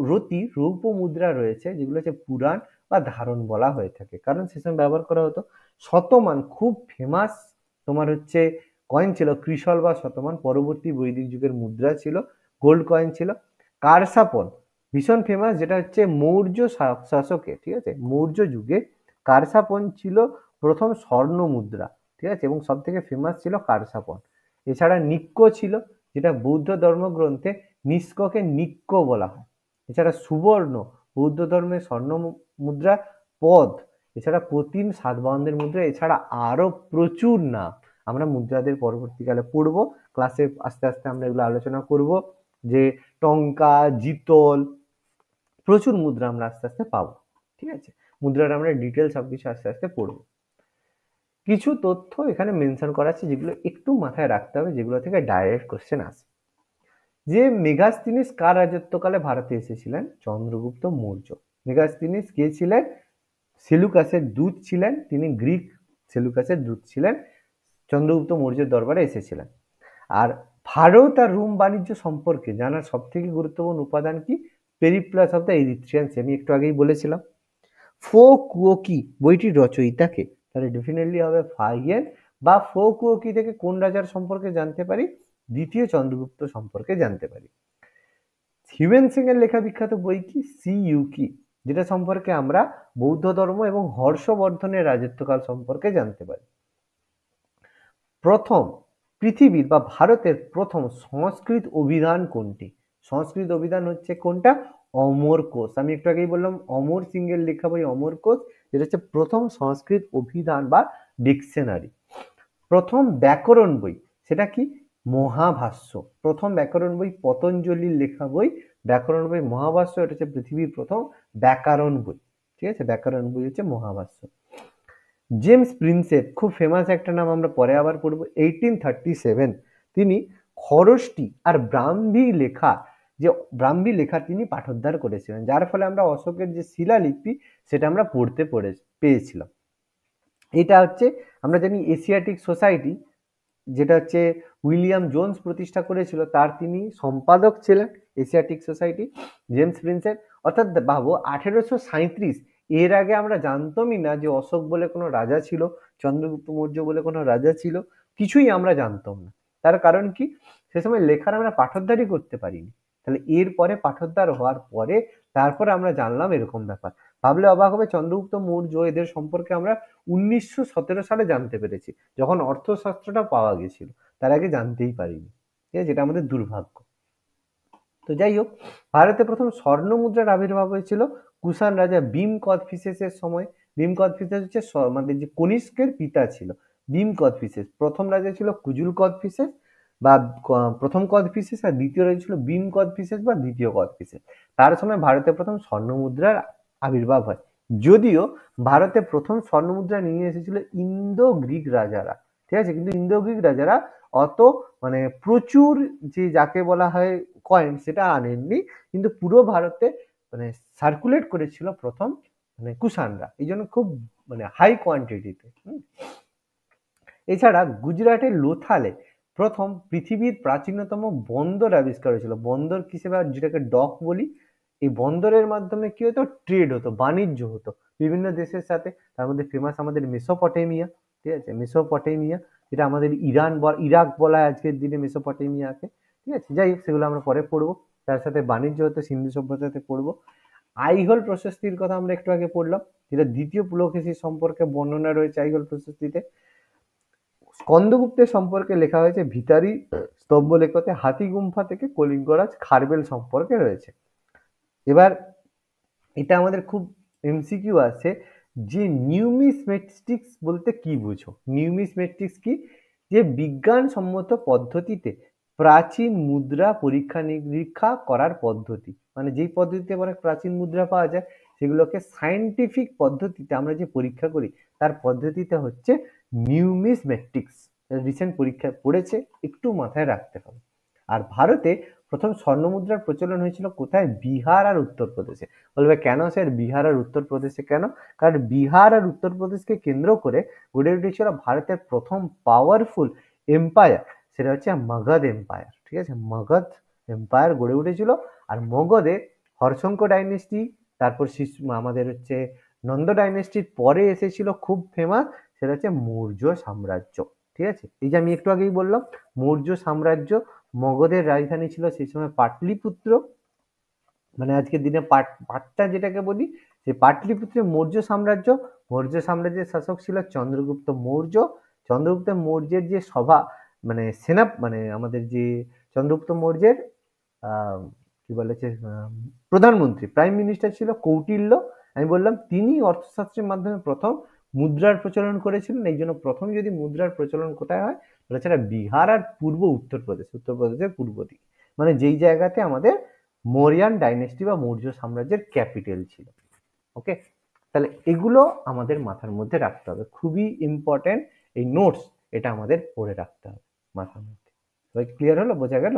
রতি রৌপ্য মুদ্রা রয়েছে, যেগুলো হচ্ছে পুরাণ বা ধারণ বলা হয়ে থাকে, কারণ সে সময় ব্যবহার করা হতো। শতমান খুব ফেমাস তোমার হচ্ছে কয়েন ছিল, ত্রিশল বা শতমান পরবর্তী বৈদিক যুগের মুদ্রা ছিল, গোল্ড কয়েন ছিল। কারসাপন ভীষণ ফেমাস, যেটা হচ্ছে মৌর্য শাসকে, ঠিক আছে, মৌর্য যুগে কারসাপন ছিল প্রথম স্বর্ণ মুদ্রা, ঠিক আছে, এবং সব থেকে ফেমাস ছিল কারসাপন। এছাড়া নিক্ক ছিল, যেটা বৌদ্ধ ধর্মগ্রন্থে নিষ্ককে নিক্ক বলা হয়। এছাড়া সুবর্ণ বৌদ্ধ ধর্মের স্বর্ণ মুদ্রা, পদ, এছাড়া প্রতিম সাতবাহনদের মুদ্রা, এছাড়া আরো প্রচুর নাম আমরা মুদ্রাদের পরবর্তীকালে পড়বো ক্লাসে, আস্তে আস্তে আমরা এগুলো আলোচনা করব, যে টঙ্কা, জিতল, প্রচুর মুদ্রা আমরা আস্তে আস্তে পাবো, ঠিক আছে। মুদ্রার আমরা ডিটেলস সবকিছু আস্তে আস্তে পড়বো। কিছু তথ্য এখানে মেনশন করা আছে যেগুলো একটু মাথায় রাখতে হবে, যেগুলো থেকে ডাইরেক্ট কোশ্চেন আসে। যে মেগাস্তিনিস কার রাজত্বকালে ভারতে এসেছিলেন? চন্দ্রগুপ্ত মৌর্য। মেগাস্তিনিস কে ছিলেন? সেলুকাসের দূত ছিলেন, তিনি গ্রিক সেলুকাসের দূত ছিলেন, চন্দ্রগুপ্ত মৌর্যের দরবারে এসেছিলেন। আর ভারত আর রোম বাণিজ্য সম্পর্কে জানার সব থেকে গুরুত্বপূর্ণ উপাদান কি? Periplus of the Erythraean Sea, আমি একটু আগেই বলেছিলাম। ফো কুয়োকি বইটির রচয়িতাকে? তাহলে ডেফিনেটলি হবে ফাহিয়েন। বা ফো কুয়োকি থেকে কোন রাজার সম্পর্কে জানতে পারি? দ্বিতীয় চন্দ্রগুপ্ত সম্পর্কে জানতে পারি। হিউয়েন সিং এর লেখা বিখ্যাত বই কি? সি ইউকি, যেটা সম্পর্কে আমরা বৌদ্ধ ধর্ম এবং হর্ষবর্ধনের রাজত্বকাল সম্পর্কে জানতে পারি। প্রথম পৃথিবীর বা ভারতের প্রথম সংস্কৃত অভিধান কোনটি? সংস্কৃত অভিধান হচ্ছে কোনটা? অমর কোষ। আমি একটু আগেই বললাম অমর সিং এর লেখা বই অমর কোষ, যেটা হচ্ছে প্রথম সংস্কৃত অভিধান বা ডিকশনারি। প্রথম ব্যাকরণ বই, সেটা কি? মহাভাষ্য। প্রথম ব্যাকরণ বই পতঞ্জলির লেখা বই, ব্যাকরণ বই মহাভাষ্য, এটা হচ্ছে পৃথিবীর প্রথম ব্যাকরণ বই, ঠিক আছে, ব্যাকরণ বই হচ্ছে মহাভাষ্য। জেমস প্রিন্সেপ, খুব ফেমাস একটা নাম, আমরা পরে আবার পড়বো। 1837 তিনি খরষ্টি আর ব্রাহ্মী লেখা তিনি পাঠোদ্ধার করেছিলেন, যার ফলে আমরা অশোকের যে শিলালিপি সেটা আমরা পড়তে পেয়েছিলাম। এটা হচ্ছে আমরা জানি এশিয়াটিক সোসাইটি, যেটা হচ্ছে উইলিয়াম জোন্স প্রতিষ্ঠা করেছিল, তার তিনি সম্পাদক ছিলেন এশিয়াটিক সোসাইটি, জেমস প্রিন্সেপ। অর্থাৎ ভাবো 1837, এর আগে আমরা জানতামই না যে অশোক বলে কোনো রাজা ছিল, চন্দ্রগুপ্ত মৌর্য বলে কোনো রাজা ছিল, কিছুই আমরা জানতাম না। তার কারণ কি? সে সময় লেখার আমরা পাঠোদ্ধারই করতে পারিনি। তাহলে এরপরে পাঠোদ্ধার হওয়ার পরে তারপরে আমরা জানলাম এরকম ব্যাপার। ভাবলে অবাক হবে, চন্দ্রগুপ্ত মৌর্য এদের সম্পর্কে আমরা 1917 সালে জানতে পেরেছি, যখন অর্থশাস্ত্রটা পাওয়া গেছিল। তার আগে জানতেই পারিনি, ঠিক আছে, যেটা আমাদের দুর্ভাগ্য। তো যাই হোক, ভারতে প্রথম স্বর্ণ মুদ্রার আবির্ভাব হয়েছিল কুষাণ রাজা ভীম কোদফিসেসের সময়। ভীম কোদফিসেস হচ্ছে আমাদের যে কনিষ্কের পিতা ছিল, ভীম কোদফিসেস। প্রথম রাজা ছিল কুজুল কোদফিসেস বা প্রথম কোদফিসেস, আর দ্বিতীয় রাজা ছিল ভীম কোদফিসেস বা দ্বিতীয় কোদফিসেস। তার সময় ভারতে প্রথম স্বর্ণ মুদ্রার আবির্ভাব হয়। যদিও ভারতে প্রথম স্বর্ণ মুদ্রা নিয়ে এসেছিল ইন্দো গ্রিক রাজারা, ঠিক আছে, কিন্তু ইন্দো গ্রিক রাজারা অত মানে প্রচুর যে যাকে বলা হয় কয়েন সেটা আনেননি, কিন্তু পুরো ভারতে মানে সার্কুলেট করেছিল প্রথম মানে কুষাণরা, এই জন্য খুব মানে হাই কোয়ান্টিটিতে। এছাড়া গুজরাটের লোথালে প্রথম পৃথিবীর প্রাচীনতম বন্দর আবিষ্কার হয়েছিল। বন্দর কিসে, যেটাকে ডক বলি, এই বন্দরের মাধ্যমে কি হতো? ট্রেড হতো, বাণিজ্য হতো বিভিন্ন দেশের সাথে। তার মধ্যে ফেমাস আমাদের মেসোপটেমিয়া, ঠিক আছে, মেসোপটেমিয়া, যেটা আমাদের ইরাক বলা হয় আজকের দিনে মেসোপটেমিয়াকে, ঠিক আছে। যাই হোক, সেগুলো আমরা পরে পড়বো। তার সাথে বাণিজ্য হতো, সিন্ধু সভ্যতাতে পড়বো। আইহোল প্রশস্তির কথা আমরা একটু আগে পড়লাম, যেটা দ্বিতীয় পুলকেশীর সম্পর্কে বর্ণনা রয়েছে আইহোল প্রশস্তিতে। স্কন্দগুপ্তের সম্পর্কে লেখা হয়েছে ভিতারি স্তম্ভলেখতে, হাতি গুম্ফা থেকে কলিঙ্গরাজ খারবেল সম্পর্কে রয়েছে। এবার এটা আমাদের খুব এমসিকিউ আছে, যে নিউমিসমেটিক্স বলতে কি বুঝো? নিউমিসমেটিক্স কি? যে বিজ্ঞানসম্মত পদ্ধতিতে প্রাচীন মুদ্রা পরীক্ষা নিরীক্ষা করার পদ্ধতি, মানে যেই পদ্ধতিতে অনেক প্রাচীন মুদ্রা পাওয়া যায় সেগুলোকে সায়েন্টিফিক পদ্ধতিতে আমরা যে পরীক্ষা করি তার পদ্ধতিতে হচ্ছে নিউমিসমেটিক্স। রিসেন্ট পরীক্ষায় পড়েছে, একটু মাথায় রাখতে হবে। আর ভারতে প্রথম স্বর্ণ মুদ্রার প্রচলন হয়েছিল কোথায়? বিহার আর উত্তরপ্রদেশে। বলবে কেন স্যার বিহার আর উত্তরপ্রদেশে কেন? কারণ বিহার আর উত্তরপ্রদেশকে কেন্দ্র করে গড়ে উঠেছিল ভারতের প্রথম পাওয়ারফুল এম্পায়ার, সেটা হচ্ছে মগধ এম্পায়ার, ঠিক আছে, মগধ এম্পায়ার গড়ে উঠেছিল। আর মগধে হর্ষঙ্ক ডাইনেস্টি, তারপর আমাদের হচ্ছে নন্দ ডাইনেস্টির পরে এসেছিল খুব ফেমাস, সেটা হচ্ছে মৌর্য সাম্রাজ্য। ঠিক আছে, এই যে আমি একটু আগেই বললাম মৌর্য সাম্রাজ্য, মগধের রাজধানী ছিল সেই সময় পাটলিপুত্র, মানে আজকের দিনে পাট্টা যেটাকে বলি, সেই পাটলিপুত্রে মৌর্য সাম্রাজ্যের শাসক ছিল চন্দ্রগুপ্ত মৌর্য। চন্দ্রগুপ্ত মৌর্যের যে সভা, মানে সেনা, মানে আমাদের যে চন্দ্রগুপ্ত মৌর্যের আহ কি বলেছে প্রধানমন্ত্রী, প্রাইম মিনিস্টার ছিল কৌটিল্য। আমি বললাম তিনি অর্থশাস্ত্রের মাধ্যমে প্রথম মুদ্রার প্রচলন করেছিলেন। এই জন্য প্রথম যদি মুদ্রার প্রচলন কোথায় হয়, সেটা বিহার আর পূর্ব উত্তরপ্রদেশের পূর্ব দিক, মানে যেই জায়গাতে আমাদের মৌর্যান ডাইনেস্টি বা মৌর্য সাম্রাজ্যের ক্যাপিটাল ছিল। ওকে, তাহলে এগুলো আমাদের মাথার মধ্যে রাখতে হবে, খুবই ইম্পর্টেন্ট এই নোটস, এটা আমাদের পড়ে রাখতে হবে মাথার মধ্যে। ক্লিয়ার হলো, বোঝা গেল?